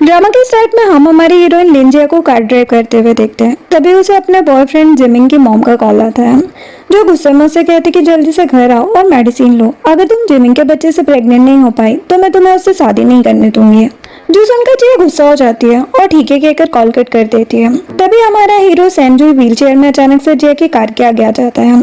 Drama के start में हम हमारी हीरोइन लिंजिया को कार ड्राइव करते हुए देखते हैं। तभी उसे अपने बॉयफ्रेंड जिमिंग की मॉम का कॉल आता है, जो गुस्से में उससे कहती कि जल्दी से घर आओ और मेडिसिन लो। अगर तुम जिमिंग के बच्चे से प्रेग्नेंट नहीं हो पाई तो मैं तुम्हें उससे शादी नहीं करने दूंगी। जो सुनकर जिया गुस्सा हो जाती है और ठीक है कहकर कॉल कट कर देती है। तभी हमारा हीरो सेंजू व्हीलचेयर में अचानक से जिया की कार के आगे आ जाता है,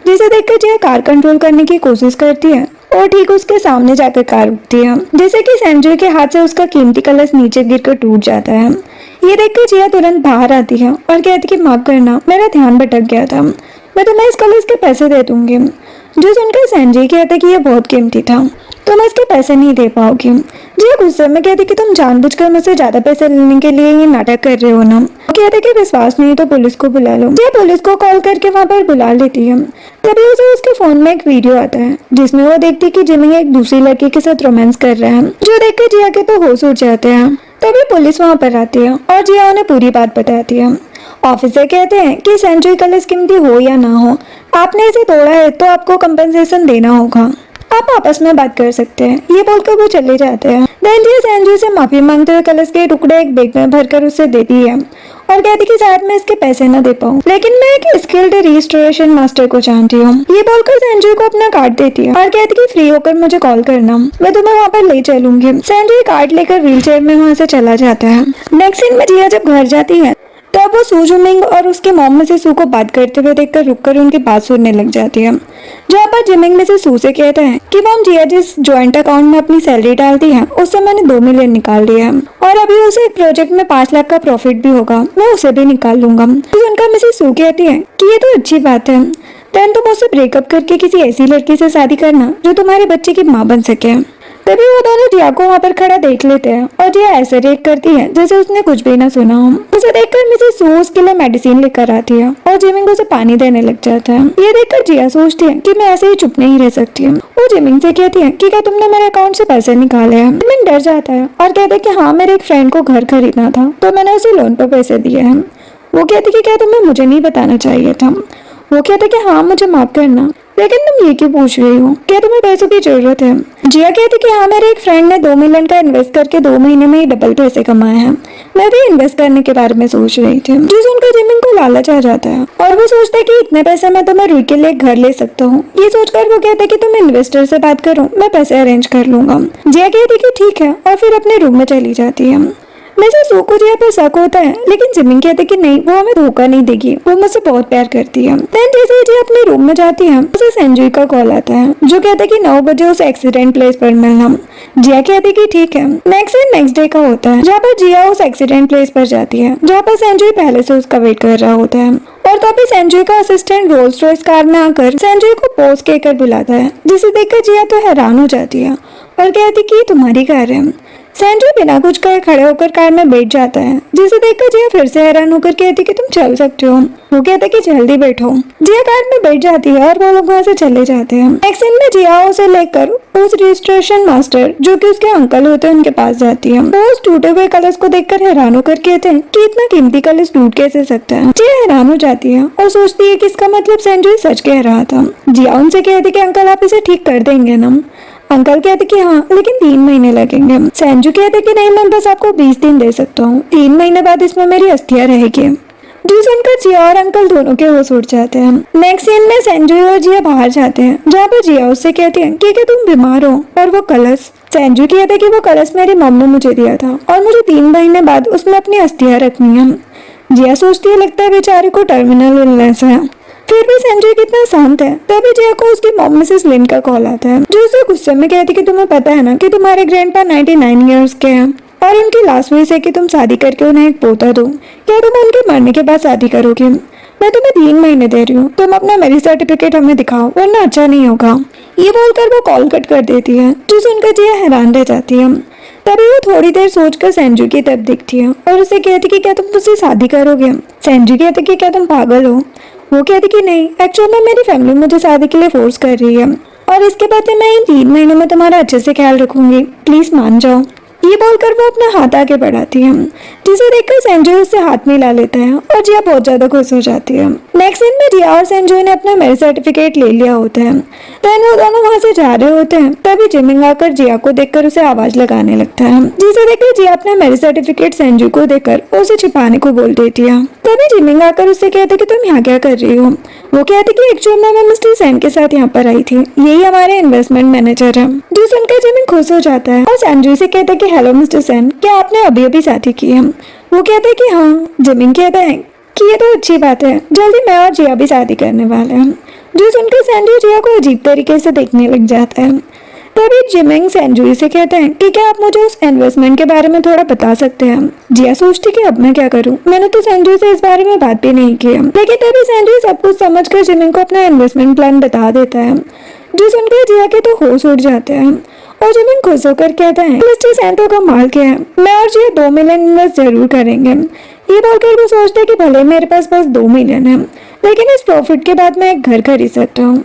जिसे देखकर जिया कार कंट्रोल करने की कोशिश करती है और ठीक उसके सामने जाकर कार रुकती है, जैसे कि सेंजू के हाथ से उसका कीमती कलश नीचे गिरकर टूट जाता है। ये देखकर जिया तुरंत बाहर आती है और कहती कि माफ करना, मेरा ध्यान भटक गया था, मैं तुम्हें इस कलश के पैसे दे दूंगी। जो सुनकर सेंजू कहता कि यह बहुत कीमती था, तुम इसके पैसे नहीं दे पाओगी। जिया गुस्से में कहती कि तुम जानबूझकर मुझसे ज्यादा पैसे लेने के लिए ये नाटक कर रहे हो ना। कहते कि विश्वास नहीं तो पुलिस को बुला लो। जिया पुलिस को कॉल करके वहाँ पर बुला लेती है। तभी उसे उसके फोन में एक वीडियो आता है, जिसमें वो देखती है कि जिमिंग एक दूसरी लड़की के साथ रोमांस कर रहा है, जो देखकर जिया के तो होश उड़ जाते हैं। तभी पुलिस वहाँ पर आती है और जिया उन्हें पूरी बात बताती है। ऑफिसर कहते हैं कि सेंचुरी कलश कीमती हो या ना हो, आपने इसे तोड़ा है तो आपको कंपनसेशन देना होगा, आप आपस में बात कर सकते हैं। ये बोलकर वो चले जाते हैं। जिया सेंजू से माफी मांगते हुए कलश के टुकड़े एक बैग में भरकर उसे देती है और कहती कि शायद मैं इसके पैसे न दे पाऊँ, लेकिन मैं एक स्किल्ड रिस्टोरेशन मास्टर को जानती हूँ। ये बोलकर सेंजू को अपना कार्ड देती है और कहती कि फ्री होकर मुझे कॉल करना, मैं तुम्हें वहाँ पर ले चलूंगी। सेंजू कार्ड लेकर व्हीलचेयर में वहाँ से चला जाता है। नेक्स्ट सीन में जिया जब घर जाती है तब वो सू जुमिंग और उसके मॉम में से सू को बात करते हुए देखकर रुककर उनकी बात सुनने लग जाती है। जहाँ पर जिमिंग में से सू से कहता है कि मॉम, जिया जिस ज्वाइंट अकाउंट में अपनी सैलरी डालती है उससे मैंने 2 मिलियन निकाल लिया है और अभी उसे एक प्रोजेक्ट में 5 लाख का प्रॉफिट भी होगा, मैं उसे भी निकाल लूंगा। तो उनका मिसेस सू कहती है कि ये तो अच्छी बात है, देन तुम उससे ब्रेकअप करके किसी ऐसी लड़की से शादी करना जो तुम्हारे बच्चे की माँ बन सके। तभी वो दोनों जिया को वहाँ पर खड़ा देख लेते हैं और जिया ऐसे रिएक्ट करती है जैसे उसने कुछ भी ना सुना हो। उसे देखकर मिसेस सू उसके लिए मेडिसिन लेकर आती है और जिमिंग उसे पानी देने लग जाता है। ये देखकर जिया सोचती है कि मैं ऐसे ही चुप नहीं रह सकती। वो जिमिंग से कहती है कि क्या तुमने मेरे अकाउंट से पैसे निकाले हैं। जिमिंग डर जाता है और कहते हैं कि हाँ, मेरे एक फ्रेंड को घर खरीदना था तो मैंने उसे लोन पर पैसे दिए हैं। वो कहती कि क्या तुम्हें मुझे नहीं बताना चाहिए था। वो कहते कि हाँ, मुझे माफ करना, लेकिन तुम ये क्यों पूछ रही हो, क्या तुम्हें पैसों की जरूरत है। जिया कहती कि हाँ, मेरे एक फ्रेंड ने 2 मिलियन का इन्वेस्ट करके 2 महीने में ही डबल पैसे कमाए हैं, मैं भी इन्वेस्ट करने के बारे में सोच रही थी। जो सुनकर जिमिंग को लालच आ जाता है और वो सोचता है कि इतने पैसे में तो मैं रुई के लिए घर ले सकता हूँ। ये सोचकर वो कहता है कि तुम इन्वेस्टर से बात करो, मैं पैसे अरेंज कर लूंगा। जिया कहती कि ठीक है और फिर अपने रूम में चली जाती है। मिसेस सू को जिया पर शक होता है, लेकिन जिमिंग कहते कि नहीं, वो हमें धोखा नहीं देगी, वो मुझसे बहुत प्यार करती है। देन जैसे ही जिया अपने रूम में जाती है उसे सेंजू का कॉल आता है, जो कहते कि 9 बजे उसे एक्सीडेंट प्लेस पर मिलना। जिया कहती कि ठीक है। नेक्स्ट डे का होता है, जहाँ पर जिया उस एक्सीडेंट प्लेस पर जाती है जहाँ पर सेंजू पहले से उसका वेट कर रहा होता है और तभी सेंजू का असिस्टेंट रोल्स रॉयस कार में आकर सेंजू को पोज कहकर बुलाता है, जिसे देखकर जिया तो हैरान हो जाती है और कहती कि तुम्हारी कार है। सेंजू बिना कुछ कहे खड़े होकर कार में बैठ जाता है, जिसे देखकर जिया फिर से हैरान होकर कहती कि तुम चल सकते हो। वो कहता कि जल्दी बैठो। जिया कार में बैठ जाती है और वो लोग वहाँ से चले जाते हैं। नेक्स्ट सीन में जिया उसे लेकर उस रजिस्ट्रेशन मास्टर, जो कि उसके अंकल होते हैं, उनके पास जाती है। वो उस टूटे हुए कलश को देखकर हैरान होकर कहते हैं कि इतना कीमती कलश टूट कैसे सकता है। जिया हैरान हो जाती है और सोचती है कि इसका मतलब सेंजू सच कह रहा था। जिया उनसे कहती कि अंकल, आप इसे ठीक कर देंगे ना। अंकल कहते कि हाँ, लेकिन 3 महीने लगेंगे। सेंजू कहते कि नहीं, मैं बस आपको 20 दिन दे सकता हूँ, 3 महीने बाद इसमें मेरी अस्थियां रहेगी। जो सुनकर जिया और अंकल दोनों के होश उड़ जाते हैं। नेक्स्ट सीन में सेंजू और जिया बाहर जाते हैं, जहाँ पर जिया उससे कहती है कि क्या तुम बीमार हो और वो कलश। सेंजू कहते कि वो कलश मेरी मम्मी ने मुझे दिया था और मुझे 3 महीने बाद उसमें अपनी अस्थियां रखनी है। जिया सोचती है लगता है बेचारे को टर्मिनल इलनेस है, फिर भी संजय कितना शांत है। तभी जिया को उसकी मॉम मिसेस लिन का कॉल आता है, जो उसे गुस्से में कहती कि तुम्हें पता है ना कि तुम्हारे ग्रैंडपा 99 इयर्स के हैं और उनकी लास्ट विश है कि तुम शादी करके उन्हें एक पोता दो। क्या तुम उनके मरने के बाद शादी करोगे? मैं तुम्हें 3 महीने दे रही हूँ, तुम अपना मैरिज सर्टिफिकेट हमें दिखाओ, वरना अच्छा नहीं होगा। ये बोलकर वो कॉल कट कर देती है, जो सुनकर जिया हैरान रह जाती है। तभी वो थोड़ी देर सोचकर सेंजू की तरफ देखती है और उसे कहती कि क्या तुम मुझसे शादी करोगे? सेंजू कहती कि क्या तुम पागल हो? वो कहती कि नहीं, एक्चुअली में मेरी फैमिली मुझे शादी के लिए फोर्स कर रही है और इसके बाद मैं इन 3 महीनों में तुम्हारा अच्छे से ख्याल रखूंगी, प्लीज मान जाओ। ये बोलकर वो अपना हाथ आगे बढ़ाती है, जिसे देखकर संजय उससे हाथ मिला लेता है और जिया बहुत ज्यादा खुश हो जाती है। नेक्स्ट सीन में जिया और संजय ने अपना मैरिज सर्टिफिकेट ले लिया होता है। देन वो दोनों वहाँ से जा रहे होते हैं, तभी जिमिंग आकर जिया को देखकर उसे आवाज लगाने लगता है, जिसे देखकर जिया अपना मैरिज सर्टिफिकेट संजय को देकर उसे छिपाने को बोल देती है। तभी जिमिंग आकर उससे कहते कि तुम यहाँ क्या कर रही हो। वो कहती कि एक्चुअल में मैं मिस्टर सेन के साथ यहाँ पर आई थी, यही हमारे इन्वेस्टमेंट मैनेजर है। जो सुनकर जिमिंग खुश हो जाता है और संजय से कहता है कि हेलो मिस्टर सेन, क्या आपने अभी अभी शादी की है। वो कहता है कि हाँ। जिमिंग कहता है कि ये तो अच्छी बात है, जल्दी मैं और जिया भी शादी करने वाले हैं। जो सुनकर संजय जिया को अजीब तरीके से देखने लग जाता है। तभी जिमिंग संजय से कहते हैं कि क्या आप मुझे उस इन्वेस्टमेंट के बारे में थोड़ा बता सकते हैं। जिया सोचती कि अब मैं क्या करूं, मैंने तो संजय से इस बारे में बात भी नहीं की, लेकिन तभी संजय सब कुछ समझकर जिमिंग को अपना इन्वेस्टमेंट प्लान बता देता है। जो सुनकर जिया के तो होश उड़ जाते हैं और जिमिंग खुश होकर कहता है मिस्टर सेंटो का माल क्या है, मैं और जिया 2 मिलियन इन्वेस्ट जरूर करेंगे। ये बोलकर वो सोचते कि भले मेरे पास बस 2 मिलियन है, लेकिन इस प्रॉफिट के बाद मैं एक घर खरीद सकता हूँ।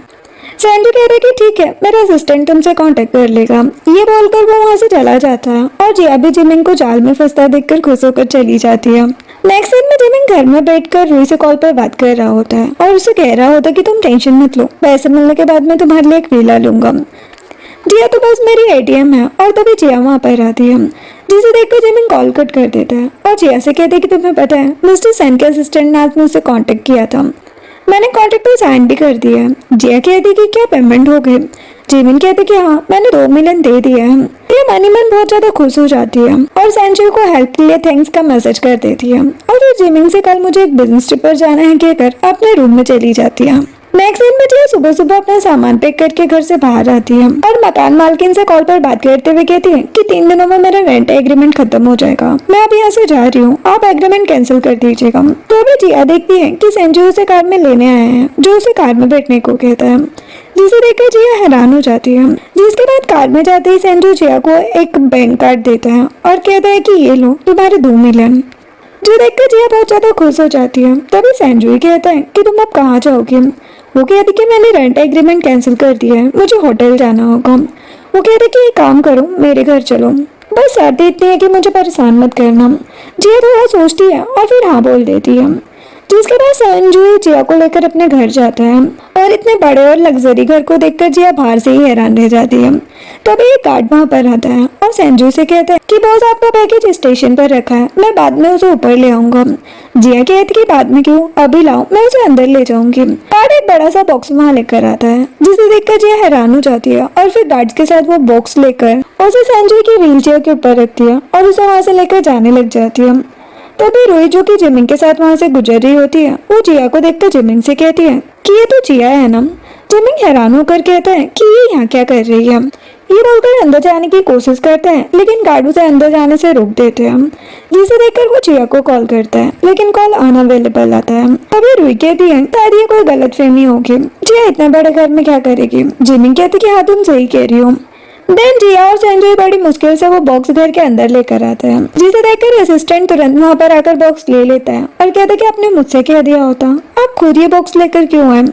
संजय कहता है कि ठीक है, मेरा असिस्टेंट तुमसे कांटेक्ट कर लेगा। ये बोलकर वो वहाँ से चला जाता है और जिया भी जिमिंग को जाल में फंसता देखकर खुश होकर चली जाती है। नेक्स्ट सीन में जिमिंग घर में बैठकर रूही से कॉल पर बात कर रहा होता है और उसे कह रहा होता है कि तुम टेंशन मत लो, पैसे मिलने के बाद मैं तुम्हारे लिए एक विला लूंगा। जिया तो बस मेरी एटीएम है। और तभी जिया वहाँ पर आती है, जिसे देखकर जिमिंग कॉल कट कर देता है और जिया से कहते हैं कि तुम्हें पता है मिस्टर सेन के असिस्टेंट ने आज मुझसे कांटेक्ट किया था, मैंने कॉन्ट्रैक्ट पर साइन भी कर दिया है। जिया कहती कि क्या पेमेंट हो गए। जिमिंग कहते कि हाँ, मैंने 2 मिलियन दे दिए हैं। ये मनी मैन बहुत ज्यादा खुश हो जाती है और संजय को हेल्प के लिए थैंक्स का मैसेज कर देती है और फिर जिमिंग से कल मुझे एक बिजनेस ट्रिप पर जाना है कहकर अपने रूम में चली जाती है। नेक्स्ट दिन में जिया सुबह सुबह अपना सामान पैक करके घर से बाहर आती है और मकान मालकिन से कॉल पर बात करते हुए कहती है कि 3 दिनों में मेरा रेंट एग्रीमेंट खत्म हो जाएगा, मैं अब यहाँ से जा रही हूँ, आप एग्रीमेंट कैंसिल कर दीजिएगा। तो अभी जिया देखती है कि संजय उसे कार में लेने आए हैं, जो उसे कार में बैठने को कहता है, जिसे देखकर जिया हैरान हो जाती है। जिसके बाद कार में जाते ही संजय जिया को एक बैंक कार्ड देता है और कहता है कि ये लो तुम्हारे 2 मिलियन। जो देखकर जिया बहुत ज्यादा खुश हो जाती है। तभी संजय कहता है कि तुम अब कहाँ जाओगे। वो कहती कि मैंने रेंट एग्रीमेंट कैंसिल कर दिया है, मुझे होटल जाना होगा। वो कहते कि एक काम करो, मेरे घर चलो, बस शर्त इतनी है कि मुझे परेशान मत करना। जिया थोड़ा सोचती है और फिर हाँ बोल देती है। जिसके बाद संजय जिया को लेकर अपने घर जाता है और इतने बड़े और लग्जरी घर को देखकर जिया बाहर से ही हैरान रह जाती है। तभी एक गार्ड वहाँ पर आता है और संजय से कहता है कि बॉस आपका पैकेज स्टेशन पर रखा है, मैं बाद में उसे ऊपर ले आऊंगा। जिया कहती कि बाद में क्यों, अभी लाओ, मैं उसे अंदर ले जाऊंगी। गार्ड एक बड़ा सा बॉक्स वहाँ लेकर आता है, जिसे देखकर जिया हैरान हो जाती है और फिर गार्ड के साथ वो बॉक्स लेकर उसे संजय की व्हील चेयर के ऊपर रखती है और उसे वहाँ से लेकर जाने लग जाती है। तभी रोई जो कि जिमिंग के साथ वहाँ से गुजर रही होती है, वो जिया को देखकर जिमिंग से कहती है कि ये तो जिया है ना। जिमिंग हैरान होकर कहता है कि ये यहाँ क्या कर रही है। ये बोलकर अंदर जाने की कोशिश करता है, लेकिन गार्ड उसे अंदर जाने से रोक देते हैं। जिसे देखकर वो जिया को कॉल करता है, लेकिन कॉल अनअवेलेबल आता है। तभी रुई कहती है शायद ये कोई गलतफहमी होगी, जिया इतने बड़े घर में क्या करेगी। जिमिंग कहती कि हाँ तुम सही कह रही हो। देन जिया और संजय बड़ी मुश्किल से वो बॉक्स घर के अंदर लेकर आते हैं, जिसे देखकर असिस्टेंट तुरंत वहाँ पर आकर बॉक्स ले लेता है और कहता है कि आपने मुझसे कह दिया होता, आप खुद ये बॉक्स लेकर क्यों आए।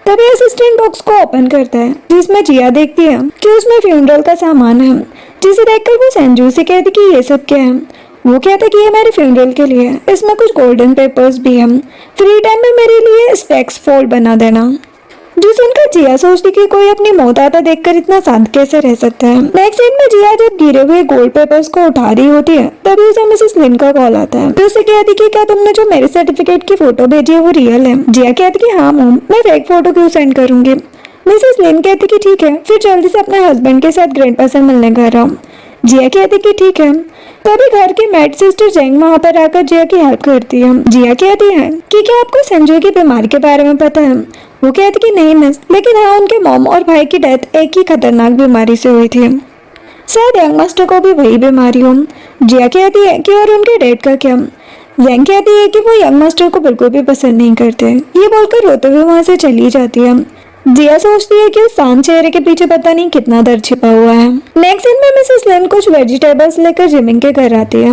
तभी असिस्टेंट बॉक्स को ओपन करता है, जिसमें जिया देखती है कि उसमें फ्यूनरल का सामान है। जिसे देखकर वो संजू से कहती कि ये सब क्या है। वो कहता कि ये मेरे फ्यूनरल के लिए है, इसमें कुछ गोल्डन पेपर्स भी हैं, फ्री टाइम में मेरे लिए स्टेक्स फोल्ड बना देना। जो सुनकर जिया सोचती कि कोई अपनी मौत आता देखकर इतना शांत कैसे रह सकता है। नेक्स्ट सीन में जिया जब गिरे हुए गोल्ड पेपर्स को उठा रही होती है, तभी उसे मिसेस लिन का कॉल आता है, जो उसे कहती कि क्या तुमने जो मेरे सर्टिफिकेट की फोटो भेजी है वो रियल है। जिया कहती कि हाँ मॉम, मैं फेक फोटो क्यों सेंड करूंगी। मिसेस लिन कहती कि ठीक है, फिर जल्दी से अपने हस्बैंड के साथ ग्रैंडपा से मिलने घर आओ। जिया कहती कि ठीक है। तभी घर की मेड सिस्टर जेंग वहाँ पर आकर जिया की हेल्प करती है। जिया कहती है कि क्या आपको संजय की बीमारी के बारे में पता है। वो कहती कि नहीं मिस, लेकिन हाँ उनके मॉम और भाई की डेथ एक ही खतरनाक बीमारी से हुई थी, शायद यंग मास्टर को भी वही बीमारी हो। जिया कहती है कि और उनके डैड का क्या। जेंग कहती है कि वो यंग मास्टर को बिल्कुल भी पसंद नहीं करते। ये बोलकर रोते हुए वहाँ से चली जाती है। जिया सोचती है कि उस शांत चेहरे के पीछे पता नहीं कितना दर्द छिपा हुआ है। नेक्स्ट दिन में मिसेस लिन कुछ वेजिटेबल्स लेकर जिमिंग के घर आती है।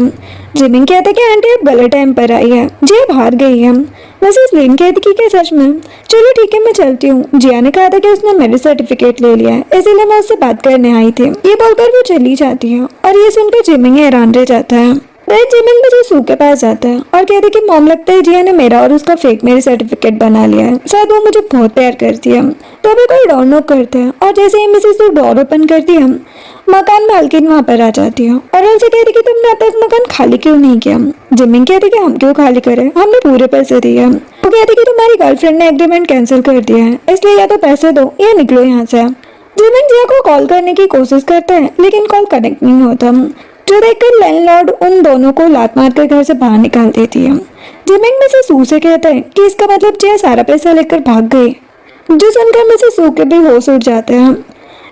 जिमिंग कहते हैं कि आंटी अब गलत टाइम पर आई है, जिया बाहर गई है। मिसेस लिन कहती कि क्या सच में? चलो ठीक है, मैं चलती हूँ। जिया ने कहा था कि उसने मैरिज सर्टिफिकेट ले लिया है, इसीलिए मैं उससे बात करने आई थी। ये बोलकर वो चली जाती है और ये सुनकर जिमिंग हैरान रह जाता है। फिर जिमिंग मुझे सू के पास जाता है और कहते कि मॉम, लगता है जिया ने मेरा और उसका फेक मेरी सर्टिफिकेट बना लिया है, शायद वो मुझे बहुत प्यार करती है। तो अभी कोई डोर नॉक करते हैं और जैसे ही मिसेस सू डोर ओपन करती है, मकान मालकिन वहाँ पर आ जाती है और उनसे कहती कि तुमने अब तक मकान खाली क्यों नहीं किया? जिमिंग कहती कि हम क्यों खाली करें, हमने पूरे पैसे दिए। वो कहती कि तुम्हारी गर्लफ्रेंड ने एग्रीमेंट कैंसिल कर दिया है, इसलिए या तो पैसे दो या निकलो यहाँ से। जिमिंग जिया को कॉल करने की कोशिश करता है लेकिन कॉल कनेक्ट नहीं होता, जो देखकर लैंडलॉर्ड उन दोनों को लात मारकर घर से बाहर निकाल देती है। जिमिंग मिसेस सू से कहता है कि इसका मतलब जिया सारा पैसा लेकर भाग गई, जो सुनकर मिसेस सू के भी होश उड़ जाते हैं।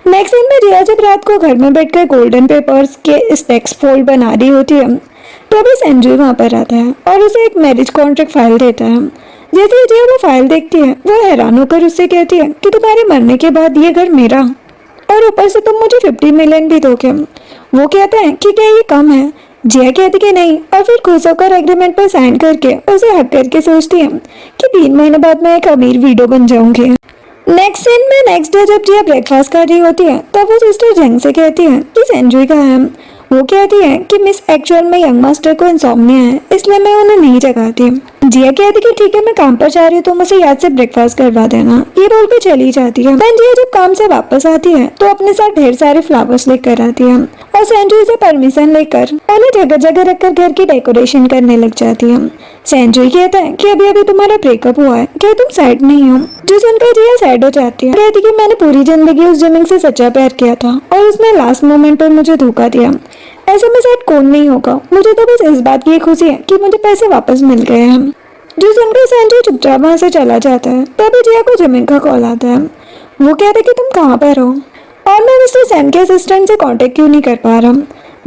नेक्स्ट दिन में जिया जब रात को घर में बैठकर गोल्डन पेपर्स के स्टेक्स फोल्ड बना रही होती है, तभी संजू वहाँ पर आता है और उसे एक मैरिज कॉन्ट्रैक्ट फाइल देता है। जैसे ही जिया वो फाइल देखती है, वो हैरान होकर उससे कहती है कि तुम्हारे मरने के बाद ये घर मेरा, और ऊपर से तुम मुझे 50 मिलियन भी दोगे। वो कहता है कि क्या ये कम है? जिया कहती कि नहीं, और फिर खुश होकर एग्रीमेंट पर साइन करके उसे हक करके सोचती है कि 3 महीने बाद मैं एक अमीर वीडो बन जाऊंगी। नेक्स्ट सीन में नेक्स्ट डे जब जिया ब्रेकफास्ट कर रही होती है, तब वो सिस्टर जंग से कहती है कि संजू कहाँ है। वो कहती है कि मिस एक्चुअल में यंग मास्टर को इंसोम्निया है, इसलिए मैं उन्हें नहीं जगाती। जिया कहती कि ठीक है, मैं काम पर जा रही हूँ, तुम उसे याद से ब्रेकफास्ट करवा देना। ये बोलकर चली जाती है। जिया जब काम से वापस आती है तो अपने साथ ढेर सारे फ्लावर्स लेकर आती है और संजू से परमिशन लेकर उन्हें जगह जगह रखकर घर की डेकोरेशन करने लग जाती है। संजू कहता है कि अभी अभी तुम्हारा ब्रेकअप हुआ है, क्या तुम सैड नहीं हो? जो सुनकर जिया सैड हो जाती है। कहती कि मैंने पूरी जिंदगी उस जिमिंग से सच्चा प्यार किया था और उसने लास्ट मोमेंट पर मुझे धोखा दिया। ऐसे में सैड कौन नहीं होगा, मुझे तो बस इस बात की खुशी है कि मुझे पैसे वापस मिल गए हैं। जो सुनकर संजू चुपचाप वहाँ से चला जाता है। तभी जिया को जिमिंग का कॉल आता है। वो कहता है कि तुम कहाँ पर हो और मैं मिस्टर सेन के असिस्टेंट से कांटेक्ट क्यों नहीं कर पा रहा।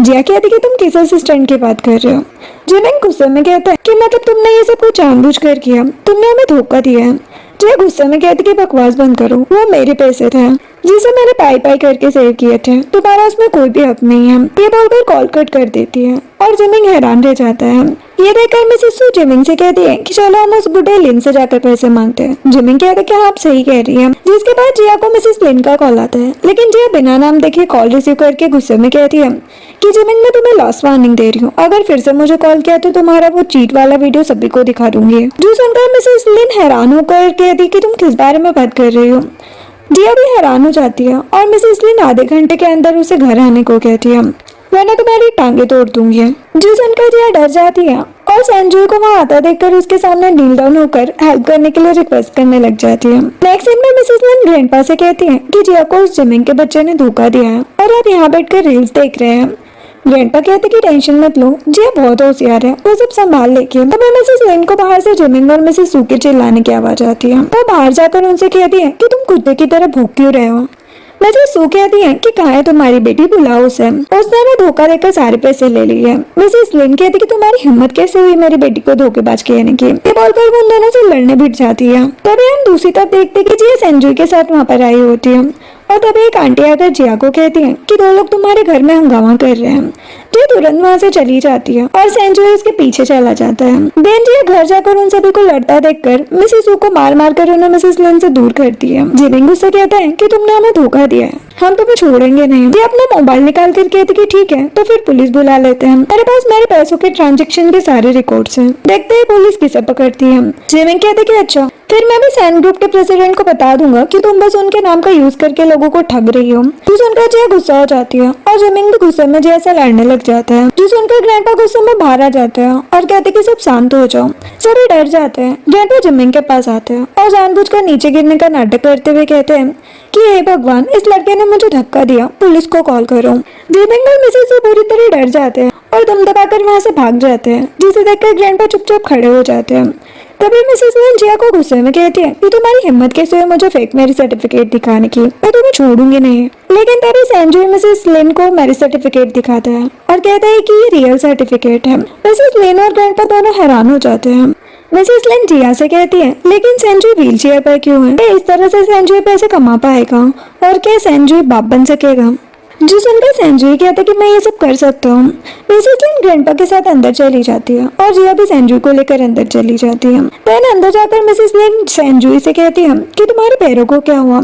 जिया कहती कि तुम किस असिस्टेंट की बात कर रहे हो। जिमिंग गुस्से में कहता है कि मतलब तुमने ये सब कुछ जानबूझकर किया, तुमने हमें धोखा दिया है। जिया गुस्से में कहती कि बकवास बंद करो, वो मेरे पैसे थे जिसे मैंने पाई पाई करके सेव किए थे, तुम्हारा उसमें कोई भी हक नहीं है। ये बोलकर कॉल कट कर देती है और जिमिंग हैरान रह जाता है। ये देखकर मिसेस सू जिमिंग से कहती है कि चलो हम उस बुढ़े लिन से जाकर पैसे मांगते हैं। जिमिंग कहता है कि हाँ, आप सही कह रही हैं। जिसके बाद जिया को मिसेस लिन का कॉल आता है, लेकिन जिया बिना नाम देखे कॉल रिसीव करके गुस्से में कहती है कि जिमिंग, मैं तुम्हें लॉस वार्निंग दे रही हूँ, अगर फिर से मुझे कॉल किया तो तुम्हारा वो चीट वाला वीडियो सभी को दिखा दूंगी। जो सुनकर मिसेस लिन हैरान होकर कहती कि तुम किस बारे में बात कर रही हो। जिया भी हैरान हो जाती है और मिसेस लिन आधे घंटे के अंदर उसे घर आने को कहती है, वरना तुम्हारी टांगे तोड़ दूंगी। जो सुनकर जिया डर जाती है और संजू को वहाँ आता देखकर उसके सामने नील डाउन होकर हेल्प करने के लिए रिक्वेस्ट करने लग जाती है। नेक्स्ट सीन में मिसेस लिन ग्रैंडपा से कहती है कि जिया को उस जिमिंग के बच्चे ने धोखा दिया है और आप यहाँ बैठकर रील्स देख रहे हैं। ग्रैंडपा कहते कि टेंशन मत लो, जिया बहुत होशियार है, वो सब संभाल लेगी। तब मिसेस लिन को बाहर से जिमिंग और मिसेस सू के चिल्लाने की आवाज आती है। वो बाहर जाकर उनसे कहती है कि तुम कुत्ते की तरह भूख क्यों रहे हो। मिसेस सू कहती है कि कहाँ है तुम्हारी बेटी, बुलाओ उसे, उसने हमें धोखा देकर सारे पैसे ले लिए। मिसेस लिन कहती कि तुम्हारी हिम्मत कैसे हुई मेरी बेटी को धोखेबाज कहने की। ये बोलकर वो उन दोनों से लड़ने भिड़ जाती है। तभी हम दूसरी तरफ देखते कि जिया संजू के साथ वहाँ पर आई होती है और तभी एक आंटी आकर जिया को कहती है कि 2 लोग तुम्हारे घर में हंगामा कर रहे हैं। जिया तुरंत वहाँ से चली जाती है और संजू उसके पीछे चला जाता है। देन जिया घर जाकर उन सभी को लड़ता देखकर मिसेस सू को मार मार कर उन्हें मिसेस लिन से दूर करती है। जिमिंग उससे कहता है कि तुमने हमें धोखा दिया है, हम तुम्हें छोड़ेंगे नहीं। जिया अपना मोबाइल निकाल कर कहती कि ठीक है, तो फिर पुलिस बुला लेते हैं, मेरे पास मेरे पैसों के ट्रांजेक्शन के सारे रिकॉर्ड्स हैं। देखते ही पुलिस किसे पकड़ती है। जिमिंग कहते कि अच्छा, फिर मैं भी सैन ग्रुप के प्रेसिडेंट को बता दूंगा कि तुम बस उनके नाम का यूज करके लोगों को ठग रही हो। जो सुनकर जिया गुस्सा हो जाती है और जिमिंग भी गुस्से में जिया से लड़ने लग जाता है। जो सुनकर ग्रैंडपा गुस्से में बाहर आ जाते हैं और कहते कि सब शांत हो जाओ। सभी डर जाते हैं। ग्रैंडपा जिमिंग के पास आते हैं और जानबूझकर नीचे गिरने का नाटक करते हुए कहते हैं कि हे भगवान, इस लड़के ने मुझे धक्का दिया, पुलिस को कॉल करो। जिमिंग और मिसेस सू पूरी तरह डर जाते हैं और दम दबाकर वहाँ से भाग जाते हैं, जिसे देखकर ग्रैंडपा चुपचाप खड़े हो जाते हैं। तभी मिसेस लिन जिया को गुस्से में कहती है कि तुम्हारी हिम्मत कैसे हुई मुझे फेक मैरिज सर्टिफिकेट दिखाने की, मैं तुम्हें छोड़ूंगी नहीं। लेकिन तभी संजू मिसेस लिन को मैरिज सर्टिफिकेट दिखाता है और कहता है कि ये रियल सर्टिफिकेट है। मिसेस लिन और ग्रैंडपा दोनों हैरान हो जाते हैं। मिसेस लिन जिया से कहती है, लेकिन सेंजुई व्हील चेयर पर क्यों है? क्या इस तरह से सेंजुई पैसे कमा पाएगा और क्या सेंजुई बाप बन सकेगा? जो सुनकर सेंजुई कहता है कि मैं ये सब कर सकता हूँ। मिसेस लिन ग्रैंडपा के साथ अंदर चली जाती है और जिया भी सेंजुई को लेकर अंदर चली जाती है। देन अंदर जाकर मिसेस लिन सेंजुई से कहती है कि तुम्हारे पैरों को क्या हुआ?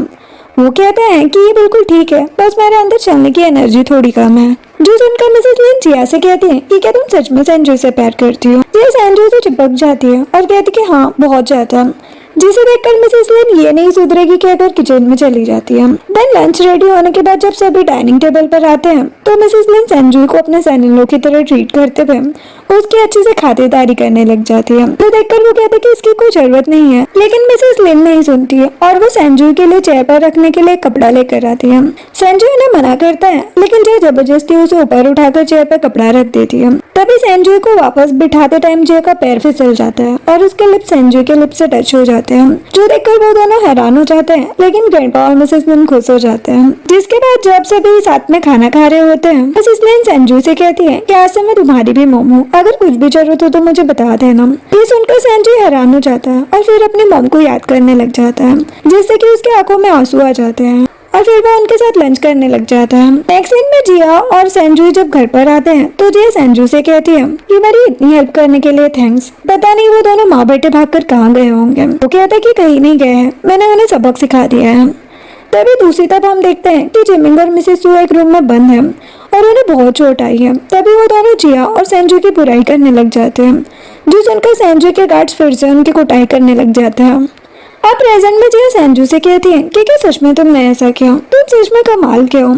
वो कहते हैं कि ये बिल्कुल ठीक है, बस मेरे अंदर चलने की एनर्जी थोड़ी कम है। जो सुनकर मिसेस लिन जिया से कहती है कि क्या तुम सच में सेंजुई से प्यार करती हो? जिया सेंजुई से चिपक जाती है और कहती कि हाँ, बहुत ज्यादा। जिसे देखकर मिसेस लिन ये नहीं सुधरेगी कि अगर किचन में चली जाती है। देन लंच रेडी होने के बाद जब सभी डाइनिंग टेबल पर आते हैं तो मिसेस लिन सेंजुई को अपने सन इन लॉ की तरह ट्रीट करते हुए उसकी अच्छे से खातिरदारी करने लग जाती है। तो देखकर वो कहते कि इसकी कोई जरूरत नहीं है, लेकिन मिसेस लिन नहीं सुनती है और वो सेंजुई के लिए चेयर पर रखने के लिए कपड़ा लेकर आती है। सेंजुई उन्हें मना करता है, लेकिन जिया जबरदस्ती उसे ऊपर उठाकर चेयर पर कपड़ा रख देती है। तभी सेंजुई को वापस बिठाते टाइम जिया का पैर फिसल जाता है और उसके लिप सेंजुई के लिप से टच हो जाते हैं, जो देखकर वो दोनों हैरान हो जाते हैं। लेकिन ग्रैंडपा और मिसेस लिन खुश हो जाते हैं। जिसके बाद जब सभी साथ में खाना खा रहे होते हैं, मिसेस लिन सेंजुई से कहती है कि आज से मैं तुम्हारी भी मॉम हूँ, अगर कुछ भी जरूरत हो तो मुझे बता देना। ये सुनकर सेंजुई हैरान हो जाता है और फिर अपनी मॉम को याद करने लग जाता है, जिससे कि उसकी आंखों में आंसू आ जाते हैं और फिर वो उनके साथ लंच करने लग जाता है। नेक्स्ट सीन में जिया और सेंजुई जब घर पर आते हैं तो जिया सेंजुई से कहती है कि मेरी इतनी हेल्प करने के लिए थैंक्स। पता नहीं वो दोनों माँ बेटे भागकर कहाँ गए होंगे। वो कहता है कि कहीं नहीं गए हैं, मैंने उन्हें सबक सिखा दिया है। तभी दूसरी तरफ हम देखते हैं कि जिमिंग और मिसेस सू एक रूम में बंद है और उन्हें बहुत चोट आई है। तभी वो दोनों जिया और सेंजुई की बुराई करने लग जाते हैं, जो सुनकर सेंजुई के गार्ड्स फिर से उनकी कुटाई करने लग जाते हैं। अब प्रेजेंट में जिया सेंजुई से कहती है कि क्या सच में तुमने ऐसा किया? तुम सच में कमाल के हो।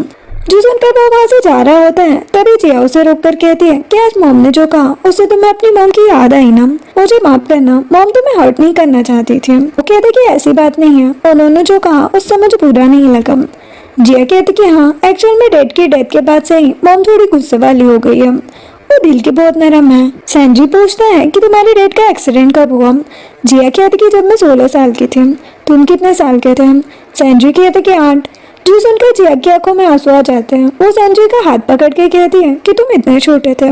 जो सुनकर वो वहाँ से जा रहा होता है तभी जिया उसे रोककर कहती है कि आज मॉम ने जो कहा उससे तुम्हें अपनी मॉम की याद आई ना, मुझे माफ करना, मॉम तुम्हें हर्ट नहीं करना चाहती थी। वो कहते कि ऐसी बात नहीं है, उन्होंने जो कहा उससे मुझे बुरा नहीं लगा। जिया कहती कि हाँ, एक्चुअल में डैड की डेथ के बाद से ही मॉम थोड़ी गुस्से वाली हो गई है, वो दिल की बहुत नरम है। सेंजुई पूछता है कि तुम्हारे डैड का एक्सीडेंट कब हुआ? जिया कहती कि जब मैं 16 साल की थी। तुम कितने साल के थे? सेंजुई कहते कि 8। जो सुनकर जिया की आंखों में आंसू आ जाते हैं। वो सेंजुई का हाथ पकड़ के कहती है कि तुम इतने छोटे थे,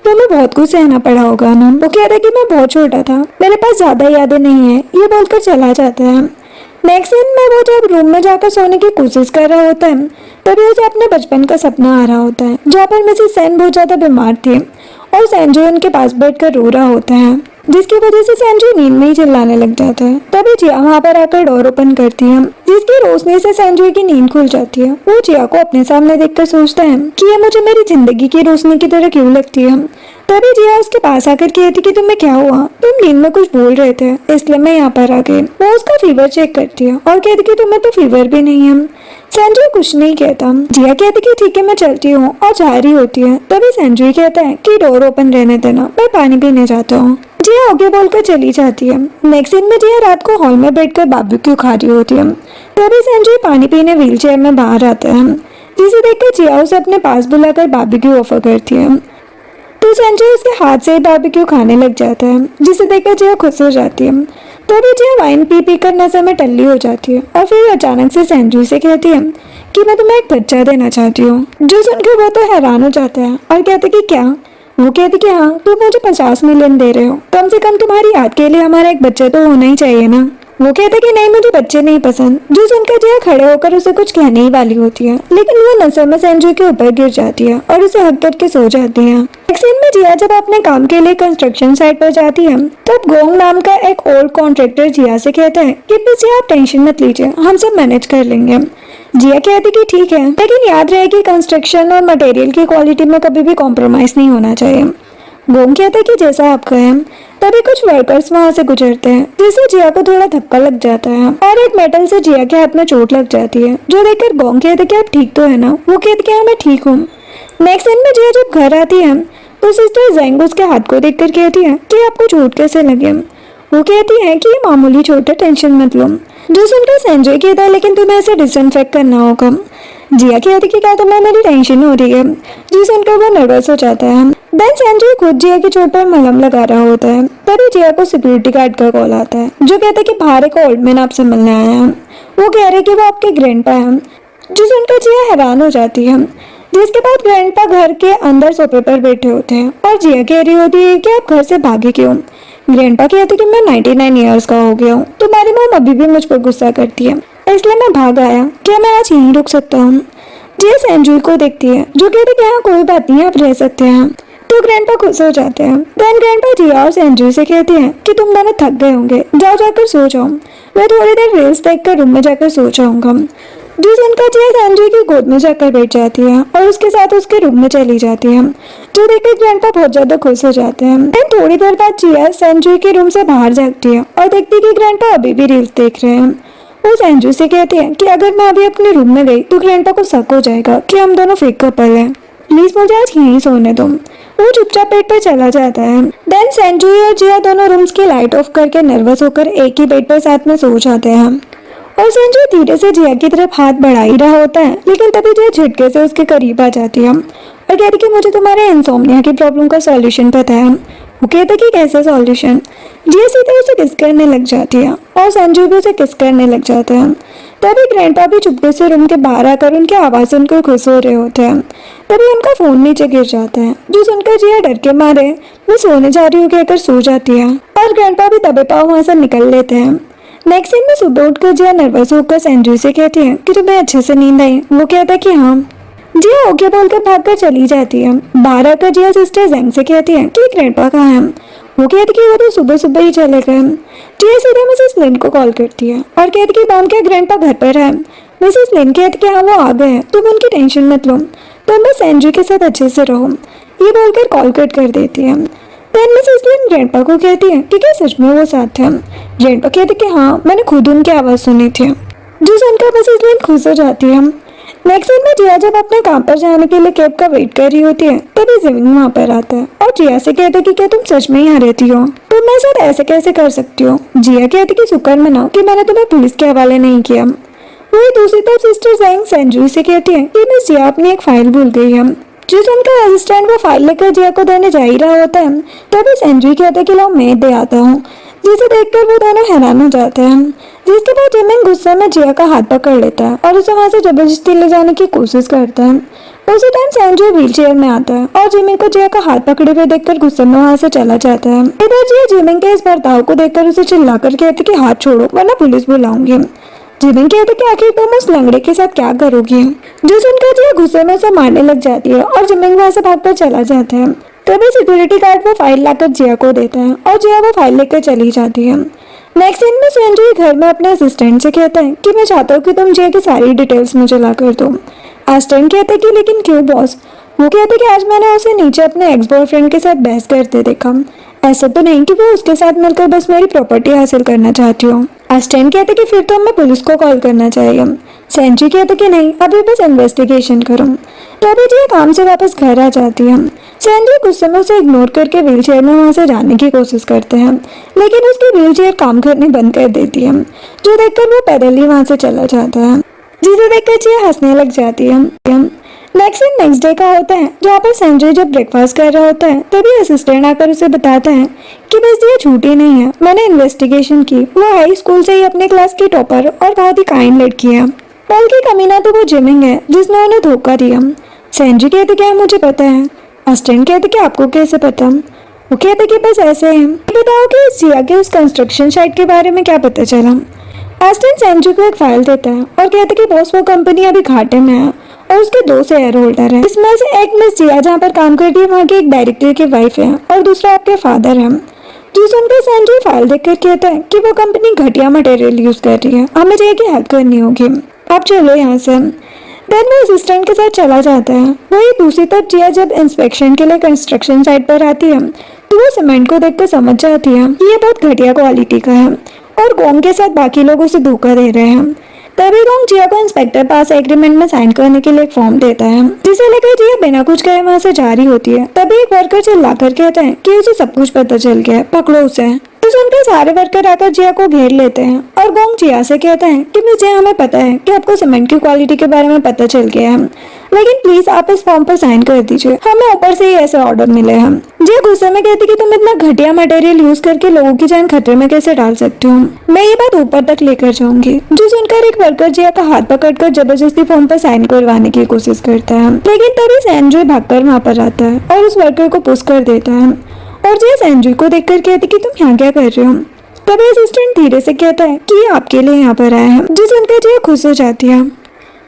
तुम्हें बहुत कुछ सहना पड़ा होगा ना। वो कहता है कि मैं बहुत छोटा था, मेरे पास ज्यादा यादें नहीं है। ये बोलकर चला जाता है। नेक्स्ट सीन में वो जब रूम में जाकर सोने की कोशिश कर रहा होता है तभी उसे अपने बचपन का सपना आ रहा होता है, जहाँ पर मिसेस सेन बहुत ज्यादा बीमार थी और सेंजुई उनके पास बैठकर रो रहा होता है, जिसकी वजह से सेंजुई नींद में ही चिल्लाने लग जाता है। तभी जिया वहाँ पर आकर डोर ओपन करती है, जिसकी रोशनी से सेंजुई की नींद खुल जाती है। वो जिया को अपने सामने देखकर सोचता है कि ये मुझे मेरी जिंदगी की रोशनी की तरह क्यों लगती है। तभी जिया उसके पास आकर कहती कि तुम्हें क्या हुआ? तुम नींद में कुछ बोल रहे थे, इसलिए मैं यहाँ पर आ गई। वो उसका फीवर चेक करती है और कहती कि तुम्हें तो फीवर भी नहीं है। सेंजुई कुछ नहीं कहता। जिया कहती कि ठीक है, मैं चलती हूँ और जा रही होती है। तभी सेंजुई कहता है कि डोर ओपन रहने देना, मैं पानी पीने जाता हूँ। जिया ओके बोलकर चली जाती है। नेक्स्ट सीन में जिया रात को हॉल में बैठकर बारबेक्यू खा रही होती है। तभी सेंजुई पानी पीने व्हील चेयर में बाहर आता है, जिसे देखकर जिया उसे अपने पास बुलाकर बारबेक्यू ऑफर करती है। तो सेंजुई उसके हाथ से ही बारबेक्यू खाने लग जाता है, जिसे देखकर जिया खुश हो जाती है। तभी जिया वाइन पी पी कर नशे में टल्ली हो जाती है और फिर अचानक से सेंजुई से कहती है कि मैं तुम्हें एक बच्चा देना चाहती हूँ। जो सुनकर वो तो हैरान हो जाता है और कहते कि क्या? वो कहती कि हाँ, तुम मुझे 50 मिलियन दे रहे हो, कम से कम तुम्हारी याद के लिए हमारा एक बच्चा तो होना ही चाहिए ना। वो कहते कि नहीं, मुझे बच्चे नहीं पसंद। जो सुनकर जिया खड़े होकर उसे कुछ कहने ही वाली होती है, लेकिन वो नशे में सेंजुई के ऊपर गिर जाती है और उसे हक करके सो जाती है। एक सीन में जिया जब अपने काम के लिए कंस्ट्रक्शन साइट पर जाती है तब गोंग नाम का एक ओल्ड कॉन्ट्रैक्टर जिया से कहता है कि प्लीज आप टेंशन मत लीजिए, हम सब मैनेज कर लेंगे। जिया कहती कि ठीक है, लेकिन याद रहे कि कंस्ट्रक्शन और मटेरियल की क्वालिटी में कभी भी कॉम्प्रोमाइज नहीं होना चाहिए। गोंग कहता है कि जैसा आप कहें। तभी कुछ वर्कर्स वहाँ से गुजरते हैं, जिससे जिया को थोड़ा धक्का लग जाता है और एक मेटल से जिया के हाथ में चोट लग जाती है, जो देखकर गोंग कहते कि आप ठीक तो है ना? वो कहते कि हाँ, मैं ठीक हूँ। नेक्स्ट दिन में जिया जब घर आती है तो सिस्टर जेंग उसके हाथ को देखकर कहती है कि आपको चोट कैसे लगे? वो कहती है कि ये मामूली चोट है, टेंशन मत लो। जो सुनकर सेंजुई कहता है लेकिन तुम्हें ऐसे डिसइंफेक्ट करना होगा। जिया कहती कि क्या तुम्हें मेरी टेंशन हो रही है? जी सुनकर वो नर्वस हो जाता है। देन सेंजुई खुद जिया की चोट पर मलहम लगा रहा होता है। तभी जिया को सिक्योरिटी गार्ड का कॉल आता है, जो कहता है कि बाहर एक ओल्ड मैन आपसे मिलने आया है। वो कह रहे कि वो आपके ग्रैंडपा है। जो सुनकर जिया हैरान हो जाती है, जिसके बाद ग्रैंडपा घर के अंदर सोफे पर बैठे होते हैं और जिया कह रही होती है कि आप घर से भागे क्यों। ग्रैंडपा कहते कि मैं 99 ईयर्स का हो गया हूँ, तुम्हारी मॉम अभी भी मुझ पर गुस्सा करती है, इसलिए मैं भाग आया। क्या मैं आज यहीं रुक सकता हूँ? जिया सेंजुई को देखती है जो कहते कि हाँ कोई बात नहीं, आप रह सकते हैं। तो ग्रैंडपा खुश हो जाते हैं। देन ग्रैंडपा जिया और सेंजुई से कहते हैं कि तुम दोनों थक गए होंगे, जाओ जाकर सो जाओ, मैं थोड़ी देर रील्स देखकर रूम में जाकर सो जाऊंगा। जिस उनका जिया सेंजुई की गोद में जाकर बैठ जाती है और उसके साथ उसके रूम में चली जाती है, जो देखकर ग्रैंडपा बहुत ज्यादा खुश हो जाते हैं। देन थोड़ी देर बाद जिया सेंजुई के रूम से बाहर जाती है और देखती है कि ग्रैंडपा अभी भी रील्स देख रहे हैं। वो सेंजुई से कहते हैं कि अगर मैं अभी अपने रूम में गई तो ग्रैंडपा को शक हो जाएगा कि हम दोनों फेक कपल हैं, प्लीज मुझे आज यहीं सोने दो। वो चुपचाप बेड पर चला जाता है। देन सेंजुई और जिया दोनों रूम्स की लाइट ऑफ करके नर्वस होकर एक ही बेड पर साथ में सो जाते हैं और सेंजुई धीरे से जिया की तरफ हाथ बढ़ा ही रहा होता है, लेकिन तभी जिया झटके से उसके करीब आ जाती है और कहती कि मुझे तुम्हारे इंसोम्निया की प्रॉब्लम का सॉल्यूशन पता है। वो कहता कि कैसा सॉल्यूशन? जिया सीधे उसे किस करने लग जाती है और सेंजुई भी उसे किस करने लग जाता है। तभी ग्रैंडपा भी चुपके से रूम के बाहर आकर उनकी आवाज सुनकर खुश हो रहे होते हैं। तभी उनका फोन नीचे गिर जाता है, जो सुनकर जिया डर के मारे वो सोने जा रही हो कहकर सो जाती है और ग्रैंडपा भी दबे पाँव वहां से निकल लेते हैं। नेक्स्ट सीन में सुबह उठकर जिया नर्वस होकर सेंजुई से कहती है कि तुम्हें अच्छे से नींद आई? वो कहता है कि हाँ। जिया ओके बोलकर भागकर चली जाती है। बाहर आकर जिया सिस्टर जेंग से कहती है कि ग्रैंडपा कहाँ है? वो कहती कि वो तो सुबह सुबह ही चले गए। जिया सीधे मिसेस लिन को कॉल करती है और कहती कि बॉन के ग्रैंडपा घर पर है। मिसेस लिन कहती कि हाँ वो आ गए हैं, तुम उनकी टेंशन मत लो, तुम बस सेंजुई के साथ अच्छे से रहो। ये बोलकर कॉल कट कर देती है। देन मिसेस लिन ग्रैंडपा को कहती है कि क्या सच में वो साथ है? ग्रैंडपा कहती कि हाँ मैंने खुद उनकी आवाज़ सुनी थी। जो सुनकर मिसेस लिन खुश हो जाती है। नेक्स्ट सीन में जिया जब अपने काम पर जाने के लिए कैब का वेट कर रही होती है तभी जिमिंग वहाँ पर आता है और जिया से कहता है कि क्या तुम सच में यहाँ रहती हो? तुम मेरे साथ ऐसे कैसे कर सकती हो? जिया कहती कि शुक्र मनाओ कि मैंने तुम्हें पुलिस के हवाले नहीं किया। वही दूसरी तरफ सिस्टर जेंग सेंजुई से कहती है कि मिस जिया अपनी एक फाइल भूल गई है। जिस उनका असिस्टेंट वो फाइल लेकर जिया को देने जा ही रहा होता है तभी सेंजुई कहता है कि लो मैं दे आता हूँ, जिसे देखकर वो दोनों हैरान हो जाते हैं। जिसके बाद जिमिंग गुस्से में जिया का हाथ पकड़ लेता है और उसे वहां से जबरदस्ती ले जाने की कोशिश करता है। उसी टाइम सेंजुई व्हील चेयर में आता है और जिमिंग को जिया का हाथ पकड़े हुए देखकर गुस्से में वहां से चला जाता है। इधर जिया जिमिंग के इस बर्ताव को देखकर उसे चिल्लाकर कहती कि हाथ छोड़ो वरना पुलिस बुलाऊंगी। जिमिंग कहते कि आखिर तुम उस लंगड़े के साथ क्या करोगी? जो सुनकर जिया गुस्से में उसे मारने लग जाती है और जिमिंग वहां से भागकर चला जाता है। तभी सिक्योरिटी गार्ड वो फाइल लाकर जिया को देता है और जिया वो फाइल लेकर चली जाती है। नेक्स्ट सीन में सेंजुई घर में अपने असिस्टेंट से कहता है कि मैं चाहता हूँ कि तुम जिया की सारी डिटेल्स मुझे ला कर दो। असिस्टेंट कहता है कि लेकिन क्यों बॉस? वो कहता है कि आज मैंने उसे नीचे अपने एक्स बॉयफ्रेंड के साथ बहस करते देखा, ऐसा तो नहीं कि वो उसके साथ मिलकर बस मेरी प्रॉपर्टी हासिल करना चाहती हो। असिस्टेंट कहते कि फिर तो हमें पुलिस को कॉल करना चाहिए। सेंजुई कहते कि नहीं अभी बस इन्वेस्टिगेशन करो। तभी जिया काम से वापस घर आ जाती है। सेंजुई गुस्से में उसे इग्नोर करके व्हील चेयर में वहां से जाने की कोशिश करते हैं, लेकिन उसकी व्हील चेयर काम करनी बंद कर देती है, जो देखकर वो पैदल ही वहां से चला जाता है, जिसे देखकर जिया हंसने लग जाती है। नेक्स्ट डे का होता है जहाँ पर संजय जब ब्रेकफास्ट कर रहा होता है तभी असिस्टेंट आकर उसे बताता है कि बस ये झूठी नहीं है, मैंने इन्वेस्टिगेशन की, वो हाई स्कूल से ही अपने क्लास की टॉपर और बहुत ही काइंड लड़की है, बल्कि कमीना तो वो जिमिंग है जिसने उन्हें धोखा दिया। संजय कहते क्या मुझे पता है। असिस्टेंट कहते कि आपको कैसे पता? वो कहते कि बस ऐसे है। बताओ कि जिया के उस कंस्ट्रक्शन साइट के बारे में क्या पता चला। असिस्टेंट संजय को एक फाइल देता है और कहते कि बॉस वो कंपनी अभी घाटे में है और उसके 2 शेयर होल्डर है, इसमें से एक मिस जिया जहाँ पर काम करती है वहाँ के एक डायरेक्टर की वाइफ है और दूसरा आपके फादर है। जिस उनका संजय फाइल देखकर कहता है कि वो कंपनी घटिया मटेरियल यूज कर रही है, हमें जिया की हेल्प करनी होगी, आप चलो यहाँ से। देन वो असिस्टेंट के साथ चला जाता है। वही दूसरी तरफ जिया जब इंस्पेक्शन के लिए कंस्ट्रक्शन साइट पर आती है तो वो सीमेंट को देखकर समझ जाती है कि ये बहुत घटिया क्वालिटी का है और गोंग के साथ बाकी लोगों से धोखा दे रहे हैं। तभी गोंग जिया को इंस्पेक्टर पास एग्रीमेंट में साइन करने के लिए एक फॉर्म देता है, जिसे लेकर जिया बिना कुछ कहे वहाँ से जा रही होती है। तभी एक वर्कर चिल्लाकर कहता है कि उसे सब कुछ पता चल गया है, पकड़ो उसे। तो सुनकर सारे वर्कर आकर जिया को घेर लेते हैं और गोंग जिया से कहता है कि मुझे हमें पता है कि आपको सीमेंट की क्वालिटी के बारे में पता चल गया है, लेकिन प्लीज आप इस फॉर्म पर साइन कर दीजिए, हमें ऊपर से ही ऐसे ऑर्डर मिले हैं। जिया गुस्से में कहती कि तुम इतना घटिया मटेरियल यूज करके लोगों की जान खतरे में कैसे डाल सकते हो, मैं ये बात ऊपर तक लेकर जाऊंगी। जो सुनकर एक वर्कर जिया का हाथ पकड़कर जबरदस्ती फॉर्म पर साइन करवाने की कोशिश करता है, लेकिन तभी सैनजॉय भागकर वहाँ पर आता है और उस वर्कर को पुश कर देता है। और जिया सैनजॉय को देखकर कहती कि तुम यहाँ क्या कर रहे हो। तभी असिस्टेंट धीरे से कहता है कि ये आपके लिए यहाँ पर आया है, जो सुनकर जिया खुश हो जाती है।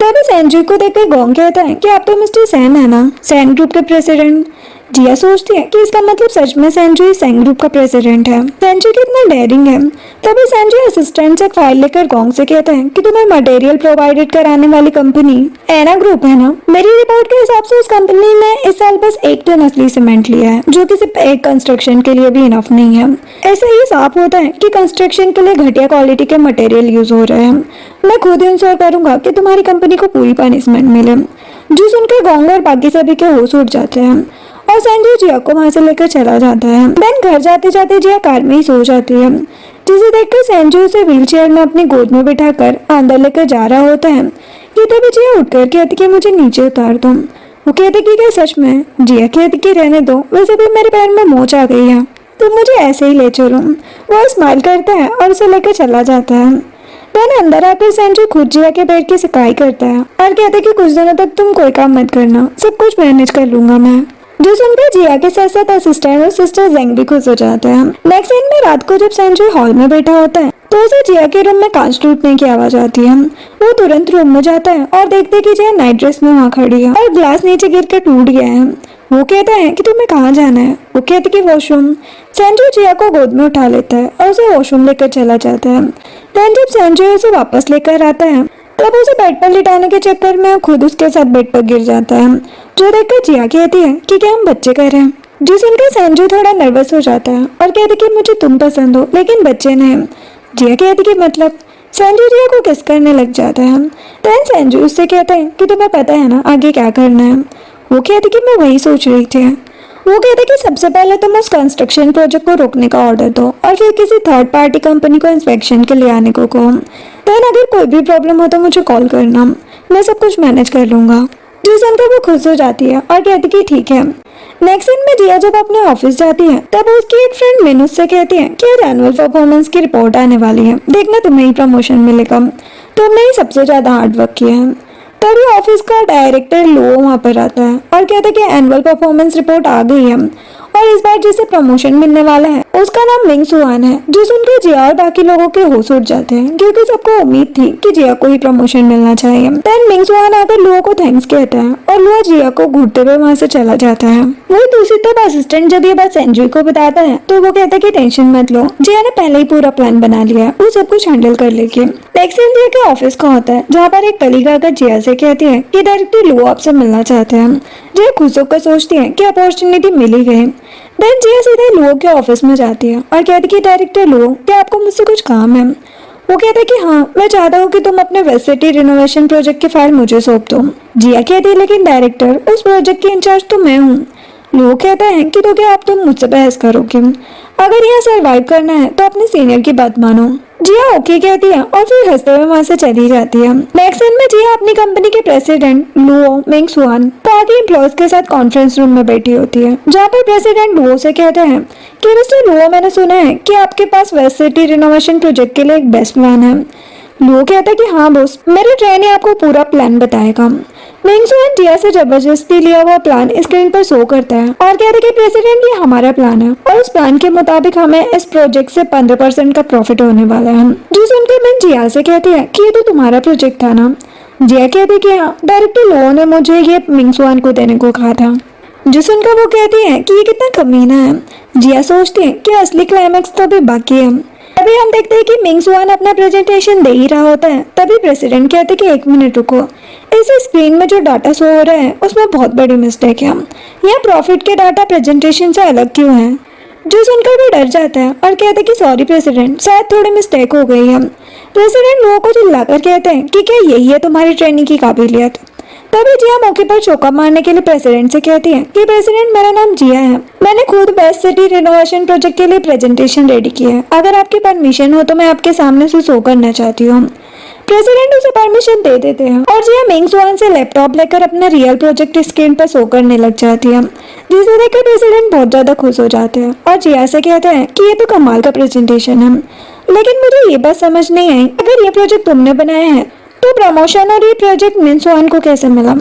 तभी सैनजॉय को देखकर गोंग कहता है कि आप तो मिस्टर सैन है ना, सैन ग्रुप के प्रेसिडेंट। जिया सोचती है कि इसका मतलब सच में सैनजॉय सैन ग्रुप का प्रेसिडेंट है। सैनजॉय कितना डेयरिंग है। तभी सैनजॉय असिस्टेंट से फाइल लेकर गोंग से कहता है कि तुम्हें मटेरियल प्रोवाइडेड कराने वाली कंपनी एना ग्रुप है ना। मेरी रिपोर्ट के हिसाब से उस कंपनी ने इस साल बस 1 टन असली सीमेंट लिया है, जो कि सिर्फ एक कंस्ट्रक्शन के लिए भी इनफ नहीं है। ऐसे ही साफ होता है कि कंस्ट्रक्शन के लिए घटिया क्वालिटी के मटेरियल यूज हो रहे हैं। मैं खुद इंश्योर करूंगा कि तुम्हारी कंपनी को पूरी पनिशमेंट मिले। जो सुनकर गोंग और बाकी सभी के होश उड़ जाते हैं और सैनजॉय जिया को वहां से लेकर चला जाता है। देन घर जाते जाते जिया कार में ही सो जाती है, जिसे देखकर सैनजॉय उसे व्हीलचेयर में अपनी गोद में बिठाकर अंदर लेकर जा रहा होता है कि तभी जिया उठकर कहती कि मुझे नीचे उतार दो। वो कहती कि क्या सच में। जिया कहती कि रहने दो, वैसे भी मेरे पैर में मोच आ गई है, तुम मुझे ऐसे ही ले चलो। वो स्माइल करता है और उसे लेकर चला जाता है। देन अंदर आकर सैनजॉय खुद जिया के पेट की सफाई करता है और कहते कि कुछ दिनों तक तुम कोई काम मत करना, सब कुछ मैनेज कर लूंगा मैं। जो सुनकर जिया के साथ साथ असिस्टेंट और सिस्टर जेंग भी खुश हो जाते हैं। नेक्स्ट सीन में रात को जब सैनजॉय हॉल में बैठा होता है तो उसे जिया के रूम में कांच टूटने की आवाज आती है। वो तुरंत रूम में जाता है और देखते कि जिया नाइट ड्रेस में वहाँ खड़ी है और ग्लास नीचे गिर कर टूट गया है। वो कहता है कि तुम्हें कहाँ जाना है। वो कहती कि वॉशरूम। सैनजॉय जिया को गोद में उठा लेता है और उसे वॉशरूम लेकर चला जाता है। देन जब सैनजॉय उसे वापस लेकर आता है तब उसे बेड पर लिटाने के चक्कर में खुद उसके साथ बेड पर गिर जाता है, जो देखकर जिया कहती है कि क्या हम बच्चे कर रहे हैं। जो सुनकर सैनजॉय थोड़ा नर्वस हो जाता है और कहती कि मुझे तुम पसंद हो लेकिन बच्चे नहीं। जिया कहती कि मतलब। सैनजॉय जिया को किस करने लग जाता है। देन सैनजॉय उससे कहता है कि तुम्हें पता है ना आगे क्या करना है। वो कहती कि मैं वही सोच रही थी। वो कहते कि सबसे पहले तुम उस कंस्ट्रक्शन प्रोजेक्ट को रोकने का ऑर्डर दो और फिर किसी थर्ड पार्टी कंपनी को इंस्पेक्शन के लिए आने को कहो। देन अगर कोई भी प्रॉब्लम हो तो मुझे कॉल करना, मैं सब कुछ मैनेज कर लूंगा। जो सुनकर वो खुश हो जाती है और कहती कि ठीक है। नेक्स्ट दिन में जिया जब अपने ऑफिस जाती है तब उसकी एक फ्रेंड मीनू से कहती है कि आज एनुअल परफॉर्मेंस की रिपोर्ट आने वाली है, देखना तुम्हें ही प्रमोशन मिलेगा, तुमने ही सबसे ज्यादा हार्ड वर्क किया है। तभी ऑफिस का डायरेक्टर लो वहाँ पर आता है और कहता है कि एनुअल परफॉर्मेंस रिपोर्ट आ गई है और इस बार जिसे प्रमोशन मिलने वाला है उसका नाम मिंग सुआन है। जो सुनकर जिया और बाकी लोगों के होश उड़ जाते हैं क्योंकि सबको उम्मीद थी कि जिया को ही प्रमोशन मिलना चाहिए। देन मिंग सुआन आकर लुओ को थैंक्स कहता है और लुओ जिया को घूरते हुए वहाँ से चला जाता है। वही दूसरी तरफ असिस्टेंट जब ये बात सैनजॉय को बताता है तो वो कहता है कि टेंशन मत लो, जिया ने पहले ही पूरा प्लान बना लिया है, वो सब कुछ हैंडल कर लेगी। नेक्स्ट दिन जिया के ऑफिस का होता है जहाँ पर एक कलीग आकर जिया से कहती है कि डायरेक्टर लुओ आपसे मिलना चाहते हैं। जिया खुश होकर सोचती है कि अपॉर्चुनिटी मिल ही गई। देन जिया सीधे लुओ के ऑफिस में जाती है और कहती कि डायरेक्टर लुओ, क्या आपको मुझसे कुछ काम है। वो कहता है कि हाँ, मैं चाहता हूँ कि तुम अपने वेस्ट सिटी रिनोवेशन प्रोजेक्ट की फाइल मुझे सौंप दो। जिया कहती है लेकिन डायरेक्टर, उस प्रोजेक्ट की इंचार्ज तो मैं हूँ। लुओ कहता है कि तो क्या आप तुम मुझसे बहस करोगे, अगर यहाँ सरवाइव करना है तो अपने सीनियर की बात मानो। जिया ओके कहती है और फिर हंसते हुए वहाँ से चली जाती है। नेक्स्ट दिन में जिया अपनी कंपनी के प्रेसिडेंट लुओ मिंग सुआन बाकी एम्प्लॉयज के साथ कॉन्फ्रेंस रूम में बैठी होती है, जहाँ पर प्रेसिडेंट लुओ से कहते हैं कि मिस्टर लुओ, मैंने सुना है कि आपके पास वेस्ट सिटी रिनोवेशन प्रोजेक्ट के लिए एक बेस्ट प्लान है। लुओ कहता है कि हाँ बॉस, मेरे ट्रेनी आपको पूरा प्लान बताएगा। मिंग सुआन जिया से जबरदस्ती लिया हुआ प्लान स्क्रीन पर शो करता है और कहता है कि प्रेसिडेंट ये हमारा प्लान है और उस प्लान के मुताबिक हमें इस प्रोजेक्ट से 15% का प्रॉफिट होने वाला है। जो सुनकर मैं जिया से कहती है कि ये तो तुम्हारा प्रोजेक्ट था ना। जिया कहती है कि हाँ, डायरेक्टर लुओ ने मुझे ये मिंग सुआन को देने को कहा था। जो सुनकर वो कहती है कि ये कितना कमीना है। जिया सोचती है कि असली क्लाइमैक्स तो अभी बाकी है। तभी हम देखते हैं कि मिंग सुआन अपना प्रेजेंटेशन दे ही रहा होता है। तभी प्रेसिडेंट कहते हैं कि 1 मिनट रुको, इस स्क्रीन में जो डाटा शो हो रहा है उसमें बहुत बड़ी मिस्टेक है, यह प्रॉफिट के डाटा प्रेजेंटेशन से अलग क्यों है। जो सुनकर वो डर जाता है और कहते हैं कि सॉरी प्रेसिडेंट, शायद थोड़ी मिस्टेक हो गई है। प्रेसिडेंट लोगों को चिल्लाकर कहते हैं कि क्या यही है तुम्हारी ट्रेनिंग की काबिलियत। तभी जिया मौके पर चौका मारने के लिए प्रेसिडेंट से कहती है कि प्रेसिडेंट, मेरा नाम जिया है, मैंने खुद वेस्ट सिटी रिनोवेशन प्रोजेक्ट के लिए प्रेजेंटेशन रेडी की है, अगर आपकी परमिशन हो तो मैं आपके सामने से शो करना चाहती हूँ। प्रेसिडेंट उसे परमिशन दे देते हैं और जिया मिंग स्वान से लैपटॉप लेकर अपना रियल प्रोजेक्ट स्क्रीन पर शो करने लग जाती है, जिसे देखकर प्रेसिडेंट बहुत ज्यादा खुश हो जाते हैं और जिया से कहते हैं कि ये तो कमाल का प्रेजेंटेशन है, लेकिन मुझे ये बात समझ नहीं आई, अगर ये प्रोजेक्ट तुमने बनाया है तो प्रमोशन और ये प्रोजेक्ट मिंग स्वान को कैसे मिला।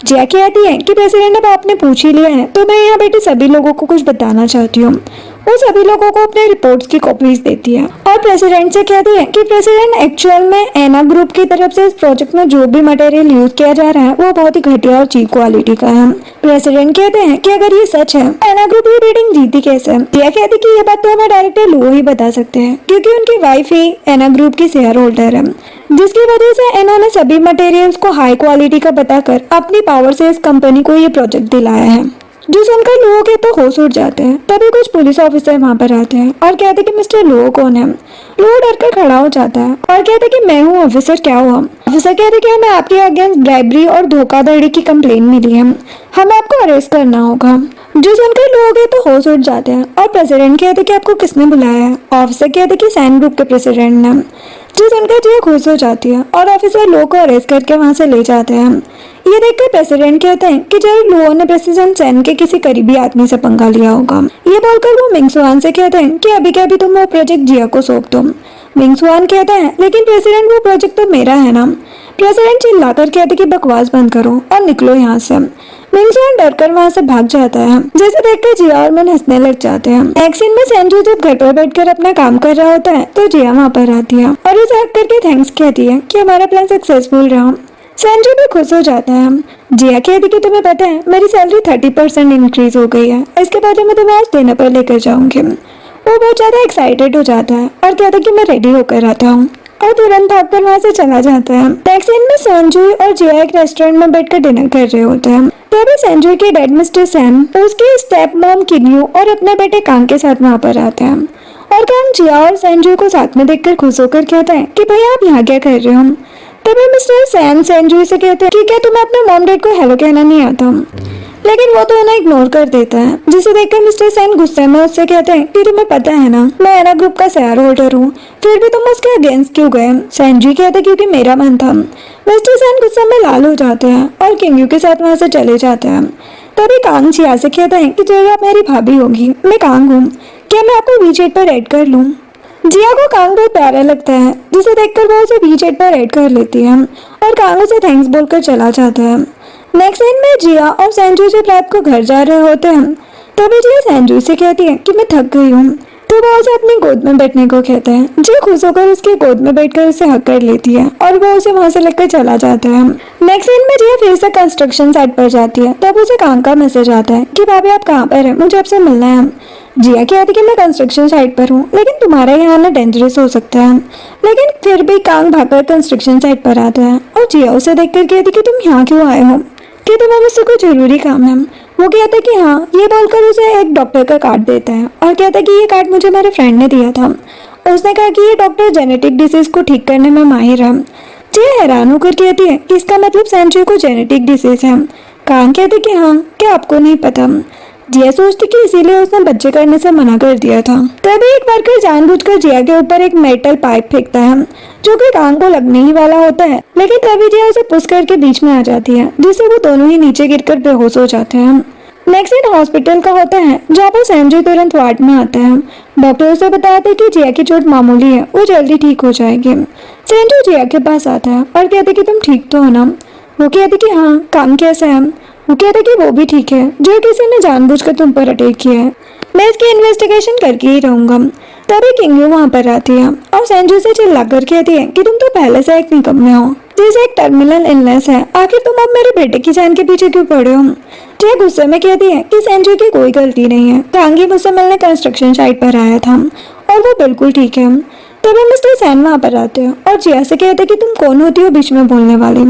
जिया कहती है कि प्रेसिडेंट अब आपने पूछ ही लिया है तो मैं यहाँ बैठे सभी लोगों को कुछ बताना चाहती हूँ। वो सभी लोगों को अपने रिपोर्ट्स की कॉपीज देती है और प्रेसिडेंट से कहती है कि प्रेसिडेंट एक्चुअल में एना ग्रुप की तरफ से इस प्रोजेक्ट में जो भी मटेरियल यूज किया जा रहा है वो बहुत ही घटिया और चीप क्वालिटी का है। प्रेसिडेंट कहते हैं कि अगर ये सच है एना ग्रुप ये बिडिंग जीती कैसे। जिया कहती कि ये बात तो हमें डायरेक्टर लुओ ही बता सकते हैं क्योंकि उनकी वाइफ ही एना ग्रुप की शेयर होल्डर है, जिसकी वजह से इन्होंने सभी मटेरियल्स को हाई क्वालिटी का बताकर अपनी पावर से इस कंपनी को ये प्रोजेक्ट दिलाया है। जो सुनकर लुओ के तो होश उड़ जाते हैं। तभी कुछ पुलिस ऑफिसर वहाँ पर आते हैं और कहते हैं कि मिस्टर लुओ कौन है। लुओ डरकर खड़ा हो जाता है और कहते हैं कि मैं हूँ ऑफिसर, क्या हुआ। ऑफिसर कहते हैं कि हमें आपके अगेंस्ट ब्राइबरी और धोखाधड़ी की कंप्लेन मिली है, हमें आपको अरेस्ट करना होगा। जो सुनकर लोग हैं तो होश उड़ जाते हैं और प्रेसिडेंट कहते हैं कि आपको किसने बुलाया है। ऑफिसर कहते हैं कि सैन ग्रुप के प्रेसिडेंट ने। जो सुनकर जिया खुश हो जाती है और ऑफिसर लो को अरेस्ट करके वहाँ से ले जाते हैं। ये देखकर प्रेसिडेंट कहते हैं कि जरूर लुओ ने प्रेसिडेंट सैन के किसी करीबी आदमी से पंगा लिया होगा। ये बोलकर वो मिंग स्वान से कहते हैं कि अभी के अभी तुम वो प्रोजेक्ट जिया को सौंप दो। मिंग स्वान कहते हैं लेकिन प्रेसिडेंट वो प्रोजेक्ट तो मेरा है ना। प्रेसिडेंट चिल्लाकर कहते कि बकवास बंद करो और निकलो यहाँ से। मिंग स्वान डरकर वहाँ से भाग जाता है, जैसे देखकर जिया और मन हंसने लग जाते हैं। नेक्स्ट सीन में सेंजू जब घर पर बैठकर अपना काम कर रहा होता है तो जिया वहाँ पर आती है और उसे हक करके थैंक्स कहती है कि हमारा प्लान सक्सेसफुल रहा। सेंजू भी खुश हो जाता है। जिया कहती कि तुम्हें पता है मेरी सैलरी 30% इंक्रीज हो गई है, इसके बाद मैं तुम्हें आज डिनर पर लेकर जाऊंगी। वो बहुत ज्यादा एक्साइटेड हो जाता है और कहता है कि मैं रेडी होकर आता हूँ और तुरंत भागकर वहाँ से चला जाता है। नेक्स्ट सीन में सेंजू और जिया एक रेस्टोरेंट में बैठकर डिनर कर रहे होते हैं। तभी सेंजू के डैड मिस्टर सैम, उसकी स्टेप मॉम किन्यू और अपने बेटे कांग के साथ वहाँ पर आते हैं और कांग जिया और सेंजू को साथ में देखकर खुश होकर कहता है कि भैया आप यहाँ क्या कर रहे हो। तभी मिस्टर सैम सेंजू से कहते हैं कि क्या तुम्हें अपने मॉम डैड को हेलो कहना नहीं आता, लेकिन वो तो उन्हें इग्नोर कर देता है, जिसे देखकर मिस्टर सैन गुस्से में उससे कहते हैं कि तुम्हें पता है ना मैं एना ग्रुप का शेयर होल्डर हूँ, फिर भी तुम उसके अगेंस्ट क्यों गए। सेंजू कहते हैं क्योंकि मेरा मन था। मिस्टर सैन गुस्से में लाल हो जाते हैं और किंगयू के साथ वहाँ से चले जाते हैं। तभी कांग जिया से कहता है कि जरूर आप मेरी भाभी होगी, मैं कांग हूँ, क्या मैं आपको वीचैट पर ऐड कर लूँ। जिया को कांग बहुत प्यारा लगता है, जिसे देखकर वो उसे वीचैट पर ऐड कर लेती है और कांग उसे थैंक्स बोलकर चला जाता है। नेक्स्ट सीन में जिया और सेंजू जब रात को घर जा रहे होते हैं तभी जिया सेंजू से कहती है कि मैं थक गई हूँ, तो वो उसे अपनी गोद में बैठने को कहता है। जिया खुश होकर उसकी गोद में बैठकर उसे हक कर लेती है और वो उसे वहाँ से लेकर चला जाता है। नेक्स्ट सीन में जिया फिर से कंस्ट्रक्शन साइट पर जाती है, तब उसे कांग का मैसेज आता है कि भाभी आप कहाँ पर है, मुझे आपसे मिलना है। जिया कहती है कि मैं कंस्ट्रक्शन साइट पर हूँ, लेकिन तुम्हारा यहाँ आना डेंजरस हो सकता है, लेकिन फिर भी कांग भागकर कंस्ट्रक्शन साइट पर आता है और जिया उसे देखकर कहती कि तुम यहाँ क्यों आए हो, कि तुम्हें मुझसे कोई जरूरी काम है। वो कहता है कि हाँ। ये बोलकर उसे एक डॉक्टर का कार्ड देता है और कहता है कि ये कार्ड मुझे मेरे फ्रेंड ने दिया था, उसने कहा कि ये डॉक्टर जेनेटिक डिसीज को ठीक करने में माहिर है। जिया हैरान होकर कहती है कि इसका मतलब सेंजू को जेनेटिक डिसीज है। कांग कहते कि हाँ, क्या आपको नहीं पता। जिया सोचती कि इसीलिए उसने बच्चे करने से मना कर दिया था। तभी एक वर्कर जानबूझकर जिया के ऊपर एक मेटल पाइप फेंकता है जो कि कांग को लगने ही वाला होता है, लेकिन तभी जिया उसे पुश करके बीच में आ जाती है, जिससे वो दोनों ही नीचे गिरकर बेहोश हो जाते हैं। नेक्स्ट सीन हॉस्पिटल का होता है जहाँ पर सेंजू तुरंत वार्ड में आता है। डॉक्टर उसे बताते हैं कि जिया की चोट मामूली है, वो जल्दी ठीक हो जाएगी। सेंजू जिया के पास आता है और कहते कि तुम ठीक तो हो ना। वो कहते कि हाँ। कांग कैसा है। वो कहते कि वो भी ठीक है, जो किसी ने जानबूझकर तुम पर अटैक किया है, मैं इसकी इन्वेस्टिगेशन करके ही रहूंगा। तभी किंगयू वहाँ पर आती है और सेंजू से चिल्लाकर कहती है कि तुम तो पहले से एक निकम्मे हो, जिसे एक टर्मिनल इलनेस है, आखिर तुम अब मेरे बेटे की जान के पीछे क्यों पड़े हो। जिया गुस्से में कहती है कि सेंजू की कोई गलती नहीं है, कांग ही मुझसे मिलने कंस्ट्रक्शन साइट पर आया था और वो बिल्कुल ठीक है। तभी मिस्टर सैन वहाँ पर आते हैं और जिया से कहते कि तुम कौन होती हो बीच में बोलने वाली।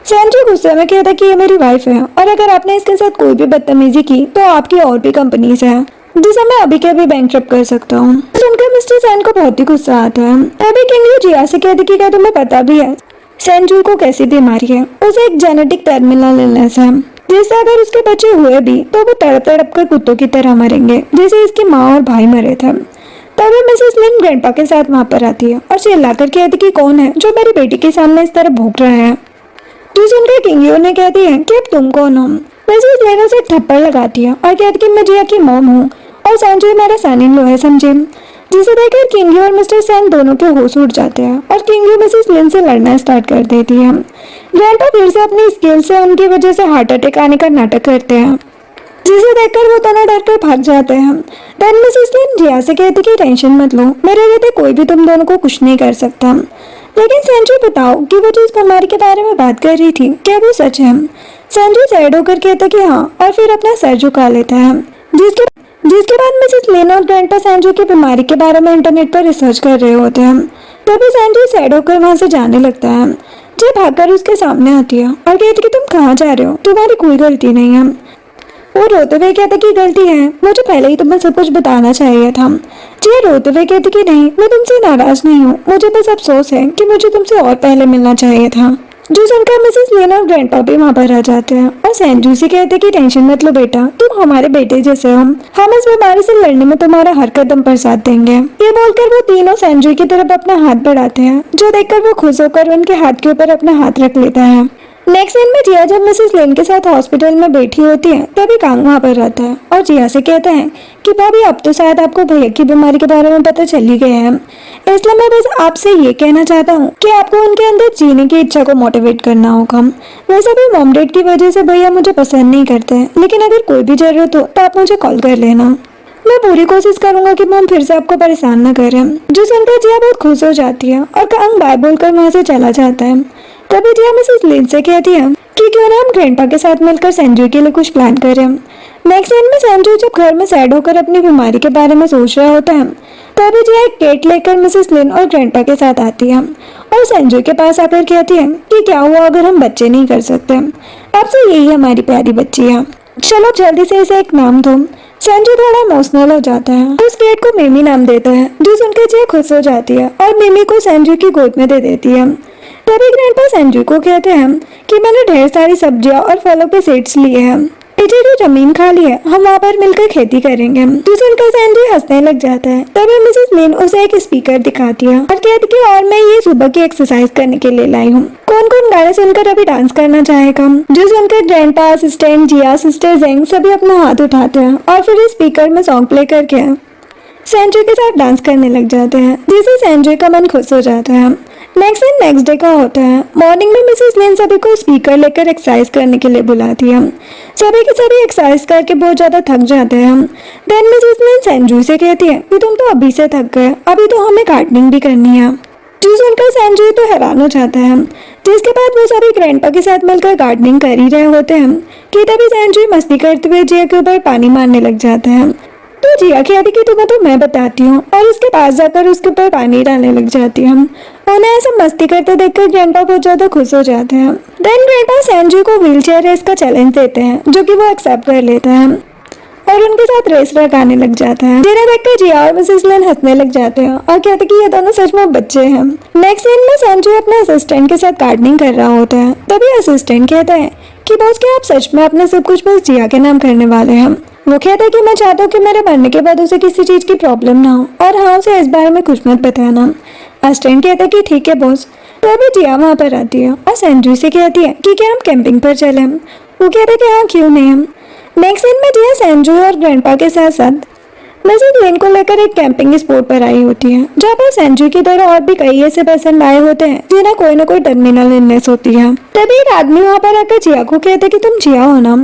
सेंजू गुस्से में कहता कि ये मेरी वाइफ है और अगर आपने इसके साथ कोई भी बदतमीजी की तो आपकी और भी कंपनीज है, जिसे मैं अभी के अभी बैंकरप्ट कर सकता हूँ। सुनकर मिस्टर सैन को बहुत ही गुस्सा आता है। तभी किंगयू जिया से कहती कि क्या तुम्हें पता भी है सेंजू को कैसी बीमारी है। उसे एक जेनेटिक टर्मिनल इलनेस है, जिससे अगर उसके बच्चे हुए भी तो वो तड़प तड़प कर कुत्तों की तरह मरेंगे, जैसे इसकी माँ और भाई मरे थे। तभी मिसेस लिन ग्रैंडपा के साथ वहां पर आती है और चिल्लाकर कहती कि कौन है जो मेरी बेटी के सामने इस तरह भौंक रहा है। जो सुनकर किंगियो ने कहती है कि अब तुम कौन हो। मिसेस लिन उसे थप्पड़ लगाती है और कहती कि मैं जिया की मॉम हूँ और सैंजू मेरा सन इन लॉ है, समझे। जिसे देखकर किंगियो और मिस्टर सैन दोनों के होश उड़ जाते हैं और किंगियो मिसेस लिन से लड़ना स्टार्ट कर देती है। ग्रैंडपा फिर से अपनी स्किल से उनकी वजह से हार्ट अटैक आने का नाटक करते हैं, जिसे देखकर वो दोनों डरकर भाग जाते हैं। देन मिसेस लिन जिया से कहती कि टेंशन मत लो, मेरे रहते कोई भी तुम दोनों को कुछ नहीं कर सकता। लेकिन संजू बताओ कि वो जिस बीमारी के बारे में बात कर रही थी क्या वो सच है। संजू सैड होकर कहता कि हाँ और फिर अपना सर झुका लेता है। जिसके बाद मिसेस लिन और ग्रैंडपा संजू की बीमारी के बारे में इंटरनेट पर रिसर्च कर रहे होते हैं। तभी संजू सैड होकर वहां से जाने लगता है। जब भागकर उसके सामने आती है और कहती कि तुम कहाँ जा रहे हो, तुम्हारी कोई गलती नहीं है। वो रोते हुए कहते कि गलती है, मुझे पहले ही तुम्हें सब कुछ बताना चाहिए था। जिया रोते हुए कहती कि नहीं, मैं तुमसे नाराज नहीं हूँ, मुझे बस अफसोस है कि मुझे तुमसे और पहले मिलना चाहिए था। जो सुनकर मिसेस लिन और ग्रैंडपा भी वहाँ पर आ जाते हैं और संजू से कहते कि टेंशन मत लो बेटा, तुम हमारे बेटे जैसे हो, हम इस बीमारी से लड़ने में तुम्हारा हर कदम पर साथ देंगे। ये बोलकर वो तीनों संजू की तरफ अपना हाथ बढ़ाते हैं, जो देखकर वो खुश होकर उनके हाथ के ऊपर अपना हाथ रख लेता है। नेक्स्ट सीन में जिया जब मिसेस लिन के साथ हॉस्पिटल में बैठी होती है तभी कांग वहाँ पर आता है और जिया से कहता है कि भाभी अब तो शायद आपको भैया की बीमारी के बारे में पता चल ही गया है, इसलिए मैं बस आपसे ये कहना चाहता हूँ कि आपको उनके अंदर जीने की इच्छा को मोटिवेट करना होगा। वैसे भी मॉम डैड की वजह से भैया मुझे पसंद नहीं करते, लेकिन अगर कोई भी जरूरत हो तो आप मुझे कॉल कर लेना। मैं पूरी कोशिश करूंगा कि मॉम फिर से आपको परेशान न करे। जो सुनकर जिया बहुत खुश हो जाती है और कांग बाय बोलकर वहाँ से चला जाता है। तभी जिया मिसेस लिन से कहती है कि क्यों ना हम ग्रैंडपा के साथ मिलकर संजू के लिए कुछ प्लान करें। नेक्स्ट सीन में संजू जब घर में सैड होकर अपनी बीमारी के बारे में सोच रहा होता है तभी जिया एक केक लेकर मिसेस लिन और ग्रैंडपा के साथ आती है और संजू के पास आकर कहती है कि क्या हुआ अगर हम बच्चे नहीं कर सकते, अब से यही हमारी प्यारी बच्ची है, चलो जल्दी से इसे एक नाम दो। संजू थोड़ा इमोशनल हो जाता है, उस केक को मिमी नाम देता है, जो सुनकर जिया खुश हो जाती है और मिमी को संजू की गोद में दे देती है। तभी ग्रैंडपा संजू को कहते हैं कि मैंने ढेर सारी सब्जियां और फलों के सीड्स लिए हैं, पीछे जो जमीन खाली है हम वहाँ पर मिलकर खेती करेंगे। तो सुनकर संजू हंसने लग जाता है। तभी मिसेस लिन उसे एक स्पीकर दिखाती है और कहती कि और मैं ये सुबह की एक्सरसाइज करने के लिए लाई हूँ, कौन कौन गाने सुनकर अभी डांस करना चाहेगा। जो सुनकर ग्रैंडपा, असिस्टेंट, जिया, सिस्टर जेंग सभी अपना हाथ उठाते हैं और फिर स्पीकर में सॉन्ग प्ले करके संजू के साथ डांस करने लग जाते हैं, जिससे संजू का मन खुश हो जाता है। नेक्स्ट डे का होता है। मॉर्निंग में मिसेस लिन सभी को स्पीकर लेकर एक्सरसाइज करने के लिए बुलाती है। सभी के सभी एक्सरसाइज करके बहुत ज्यादा थक जाते हैं। देन मिसेस लिन संजू से कहती है कि तुम तो अभी से थक गए, अभी तो हमें गार्डनिंग भी करनी है। जो सुनकर संजू तो हैरान हो जाता है। जिसके बाद वो सभी ग्रैंडपा के साथ मिलकर गार्डनिंग कर ही रहे होते हैं कि तभी संजू मस्ती करते हुए जिया के ऊपर पानी मारने लग जाता है। तो जिया कहती कि तुम्हें तो मैं बताती हूँ और उसके पास जाकर उसके ऊपर पानी डालने लग जाती है। उन्हें ऐसा मस्ती करते देखकर ग्रैंडपा बहुत ज्यादा खुश हो जाते हैं। देन ग्रैंडपा संजू को व्हीलचेयर रेस का चैलेंज देते हैं, जो कि वो एक्सेप्ट कर लेता है और उनके साथ रेस लगाने लग जाता है, जिन्हें देखकर जिया और मिसेस लिन हंसने लग जाते हैं और कहते कि ये दोनों सच में बच्चे हैं। नेक्स्ट सीन में संजू अपने असिस्टेंट के साथ गार्डनिंग कर रहा होता है। तभी असिस्टेंट कहता है कि बॉस क्या आप सच में अपना सब कुछ बस जिया के नाम करने वाले हैं। वो कहता है कि मैं चाहता हूँ कि मेरे मरने के बाद उसे किसी चीज की प्रॉब्लम ना हो और हाँ उसे इस बारे में कुछ मत बताना। असिस्टेंट कहता है कि ठीक है बॉस। तो अभी जिया वहाँ पर आती है और संजू से कहती है कि क्या हम कैंपिंग पर चले। वो कहता है कि हाँ क्यों नहीं हम। नेक्स्ट सीन में जिया संजू और ग्रैंडपा के साथ साथ मिसेस लिन को लेकर एक कैंपिंग स्पॉट पर आई होती है, जहाँ पर संजू की तरह और भी कई ऐसे पर्सन आए होते हैं जिन्हें कोई न कोई टर्मिनल इलनेस होती है। तभी एक आदमी वहाँ पर आकर जिया को कहते कि तुम जिया हो ना।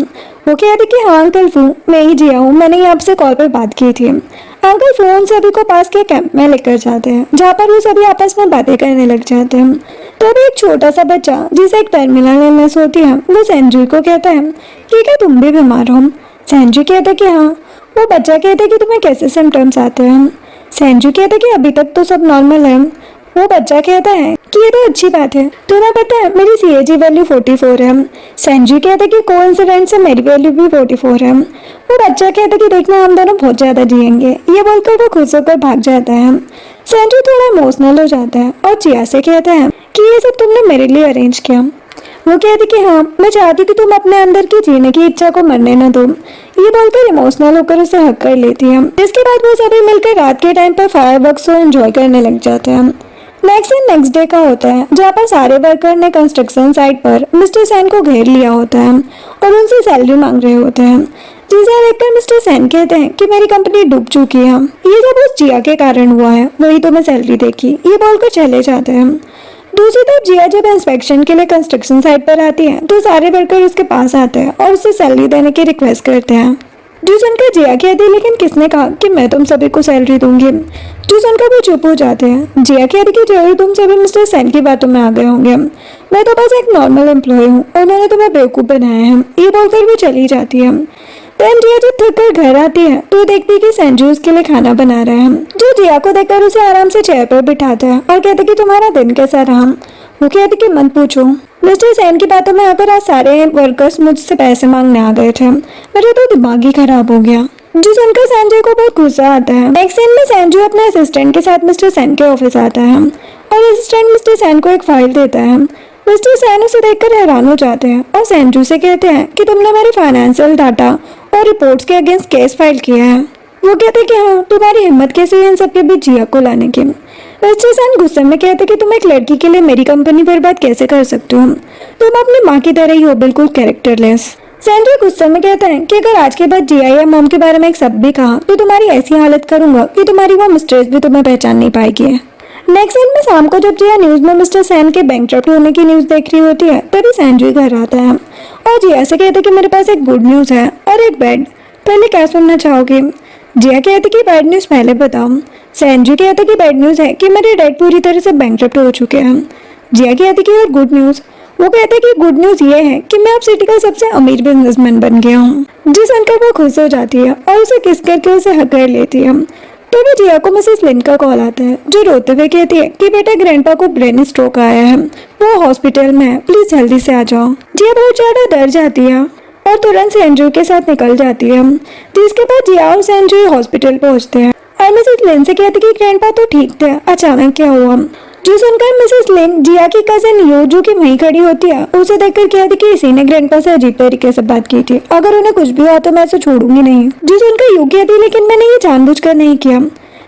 वो कहते कि हाँ अंकल फू मैं ही जिया हूँ, मैंने ही आपसे कॉल पर बात की थी। अंकल फोन सभी को पास के कैंप में लेकर जाते हैं, जहाँ पर वो सभी आपस में बातें करने लग जाते हैं। तभी एक छोटा सा बच्चा जिसे एक टर्मिनल इलनेस होती है वो संजू को कहता है कि क्या तुम भी बीमार हो। संजू कहता कि हाँ। वो बच्चा कहता कि तुम्हें कैसे सिम्टम्स आते हैं। संजू कहता कि अभी तक तो सब नॉर्मल है। वो बच्चा कहता है कि ये तो अच्छी बात है, तुम्हें पता है मेरी CAG वैल्यू 44 है। संजू कहता कि कोइंसिडेंस से मेरी वैल्यू भी 44 है। वो बच्चा कहता कि देखना हम दोनों बहुत ज्यादा जिएंगे। ये बोलकर वो खुश होकर भाग जाता है। संजू थोड़ा इमोशनल हो जाता है और जिया से कहता है कि ये सब तुमने मेरे लिए अरेंज किया। वो कहती कि हाँ मैं चाहती कि तुम अपने अंदर की जीने की इच्छा को मरने न दो। ये बोलकर इमोशनल होकर उसे हक कर लेती है। इसके बाद वो सभी मिलकर रात के टाइम पर फायरवर्क्स को एंजॉय करने लग जाते हैं। नेक्स्ट डे का होता है, जहाँ पर सारे वर्कर ने कंस्ट्रक्शन साइट पर मिस्टर सेन को घेर लिया होता है और उनसे सैलरी मांग रहे होते हैं। जिसे देखकर मिस्टर सेन कहते हैं कि मेरी कंपनी डूब चुकी है, ये सब उस जिया के कारण हुआ है, वही तो मैं सैलरी देखी, ये बोलकर चले जाते हैं। दूसरी तरफ जिया जब इंस्पेक्शन के लिए कंस्ट्रक्शन साइट पर आती है तो सारे वर्कर उसके पास आते हैं और उसे सैलरी देने की रिक्वेस्ट करते हैं। जो सुनकर जिया कहती है, लेकिन किसने कहा कि मैं तुम सभी को सैलरी दूंगी। जो सुनकर वो चुप हो जाते हैं। जिया कहती कि जरूर तुम सभी मिस्टर सेन की बातों में आ गए होंगे, मैं तो बस एक नॉर्मल एम्प्लॉय हूँ और मैंने तुम्हें बेवकूफ बनाया है, ये बोलकर वो चली जाती है। तब जिया जब थक कर घर आती है तो देखती है कि संजू उसके लिए खाना बना रहा है। जो जिया को देखकर उसे आराम से चेयर पर बिठाता है और कहते कि तुम्हारा दिन कैसा रहा। वो कहती कि मत पूछो, मिस्टर सेन की बातों में आकर आज सारे वर्कर्स मुझसे पैसे मांगने आ गए थे, मेरा तो दिमाग ही खराब हो गया। जो सुनकर संजू को बहुत गुस्सा आता है। नेक्स्ट सीन में संजू अपने असिस्टेंट के साथ मिस्टर सेन के ऑफिस आता है और असिस्टेंट मिस्टर सेन को एक फाइल देता है। मिस्टर सेन उसे देखकर हैरान हो जाते हैं और संजू से कहते हैं कि तुमने मेरी फाइनेंशियल डाटा और रिपोर्ट्स के अगेंस्ट केस फाइल किया है। वो कहते कि हाँ, तुम्हारी हिम्मत कैसे हुई इन सबके बीच जिया को लाने की। मिस्टर सेन गुस्से में कहते कि तुम एक लड़की के लिए मेरी कंपनी बर्बाद कैसे कर सकते हो, तुम अपनी माँ की तरह ही हो, बिल्कुल कैरेक्टरलेस। संजू गुस्से में कहता है कि अगर आज के बाद जिया या मॉम के बारे में एक शब्द भी कहा तो तुम्हारी ऐसी हालत करूंगा कि तुम्हारी वो मिस्ट्रेस भी तुम्हें पहचान नहीं पाएगी। नेक्स्ट सीन में शाम को जब जिया न्यूज में मिस्टर सेन के बैंकरप्ट होने की न्यूज देख रही होती है तभी संजू घर आता है और जिया से कहते कि मेरे पास एक गुड न्यूज है और एक बैड, पहले क्या सुनना चाहोगे। जिया कहती कि बैड न्यूज पहले बताओ। संजू कहता कि बैड न्यूज है कि मेरे डैड पूरी तरह से बैंकरप्ट हो चुके हैं। जिया कहती कि और गुड न्यूज। वो कहते कि गुड न्यूज ये है कि मैं अब सिटी का सबसे अमीर बिजनेसमैन बन गया हूँ। जी सुनकर वो खुश हो जाती है और उसे किस करके उसे हक कर लेती है। तभी जिया को मिसेस लिन का कॉल आता है जो रोते हुए कहती है कि बेटा ग्रैंडपा को ब्रेन स्ट्रोक आया है, वो हॉस्पिटल में है, प्लीज जल्दी से आ जाओ। जिया बहुत ज्यादा डर जाती है और तुरंत संजू के साथ निकल जाती है। जिसके बाद जिया और संजू हॉस्पिटल पहुंचते हैं और मिसेस लिन से कहती कि ग्रैंडपा तो ठीक थे, अचानक क्या हुआ। जो सुनकर मिसेस लिन जिया की कजिन यू जो कि वहीं खड़ी होती है उसे देखकर कहती कि इसी ने ग्रैंडपा से अजीब तरीके से बात की थी, अगर उन्हें कुछ भी हुआ तो मैं इसे छोड़ूंगी नहीं। जो सुनकर यू कहती लेकिन मैंने ये जानबूझकर नहीं किया।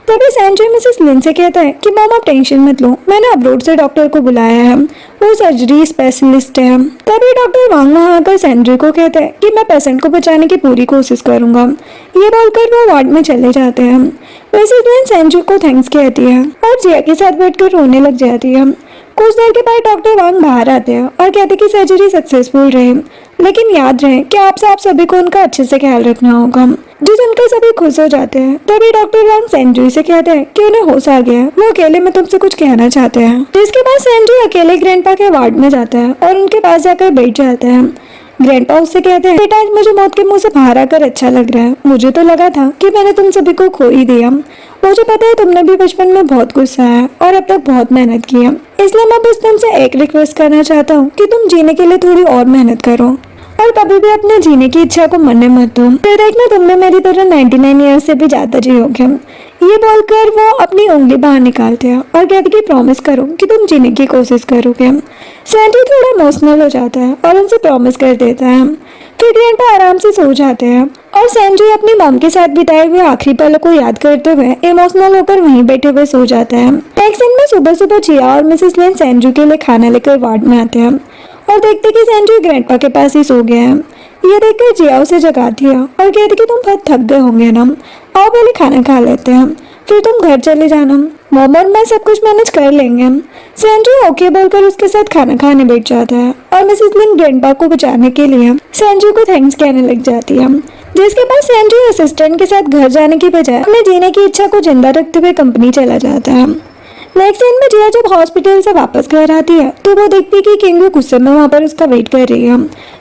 तभी संजय मिसेस लिन से कहता है कि मॉम आप टेंशन मत लो, मैंने अब्रोड से डॉक्टर को बुलाया है, वो सर्जरी स्पेशलिस्ट है। तभी डॉक्टर वांग वहाँ आकर संजय को कहता है कि मैं पेशेंट को बचाने की पूरी कोशिश करूंगा। ये बोलकर वो वार्ड में चले जाते हैं। मिसेस लिन संजय को थैंक्स कहती है और जिया के साथ बैठकर रोने लग जाती है। कुछ देर के बाद डॉक्टर वांग बाहर आते हैं और कहते कि सर्जरी सक्सेसफुल रहे, लेकिन याद रहे कि आपसे आप सभी को उनका अच्छे से ख्याल रखना होगा। जो सुनकर सभी खुश हो जाते हैं। तभी डॉक्टर वांग संजू से कहते हैं कि उन्हें होश आ गया है, वो अकेले में तुमसे कुछ कहना चाहते हैं। जिसके बाद संजू अकेले ग्रैंडपा के वार्ड में जाता है और उनके पास जाकर बैठ जाता है। ग्रैंडपा उससे कहते हैं बेटा आज मुझे मौत के मुंह से बाहर आकर अच्छा लग रहा है, मुझे तो लगा था कि मैंने तुम सभी को खो ही दिया। मुझे पता है तुमने भी बचपन में बहुत गुस्सा है और अब तक बहुत मेहनत की है, इसलिए मैं बस तुमसे एक रिक्वेस्ट करना चाहता हूँ कि तुम जीने के लिए थोड़ी और मेहनत करो और कभी भी अपने जीने की इच्छा को मरने मत दो, फिर देखना तुमने मेरी तरह 99 ईयर्स से भी ज्यादा जियोगे। ये बोलकर वो अपनी उंगली बाहर निकालते हैं और कहते कि प्रॉमिस करो कि तुम जीने की कोशिश करोगे। सैंडी थोड़ा इमोशनल हो जाता है और उनसे प्रॉमिस कर देता है। फिर ग्रैंडपा आराम से सो जाते हैं और संजू अपनी मॉम के साथ बिताए हुए आखिरी पलों को याद करते हुए इमोशनल होकर वहीं बैठे हुए सो जाता है। एक दिन में सुबह सुबह जिया और मिसेस लिन संजू के लिए खाना लेकर वार्ड में आते हैं और देखते कि संजू ग्रैंडपा के पास ही सो गया है। ये देखकर जिया उसे जगाती है और कहती कि तुम बहुत थक गए होंगे ना, आओ पहले खाना खा लेते हैं, फिर तुम घर चले जाना, मॉम और मैं सब कुछ मैनेज कर लेंगे। संजू ओके बोलकर उसके साथ खाना खाने बैठ जाता है और मिसेस लिन ग्रैंडपा को बचाने के लिए संजू को थैंक्स कहने लग जाती है। जिसके बाद संजू असिस्टेंट के साथ घर जाने की बजाय अपने जीने की इच्छा को जिंदा रखते हुए कंपनी चला जाता है। नेक्स्ट दिन में जिया जब हॉस्पिटल से वापस घर आती है तो वो देखती है कि किंगू गुस्से में वहाँ पर उसका वेट कर रही है,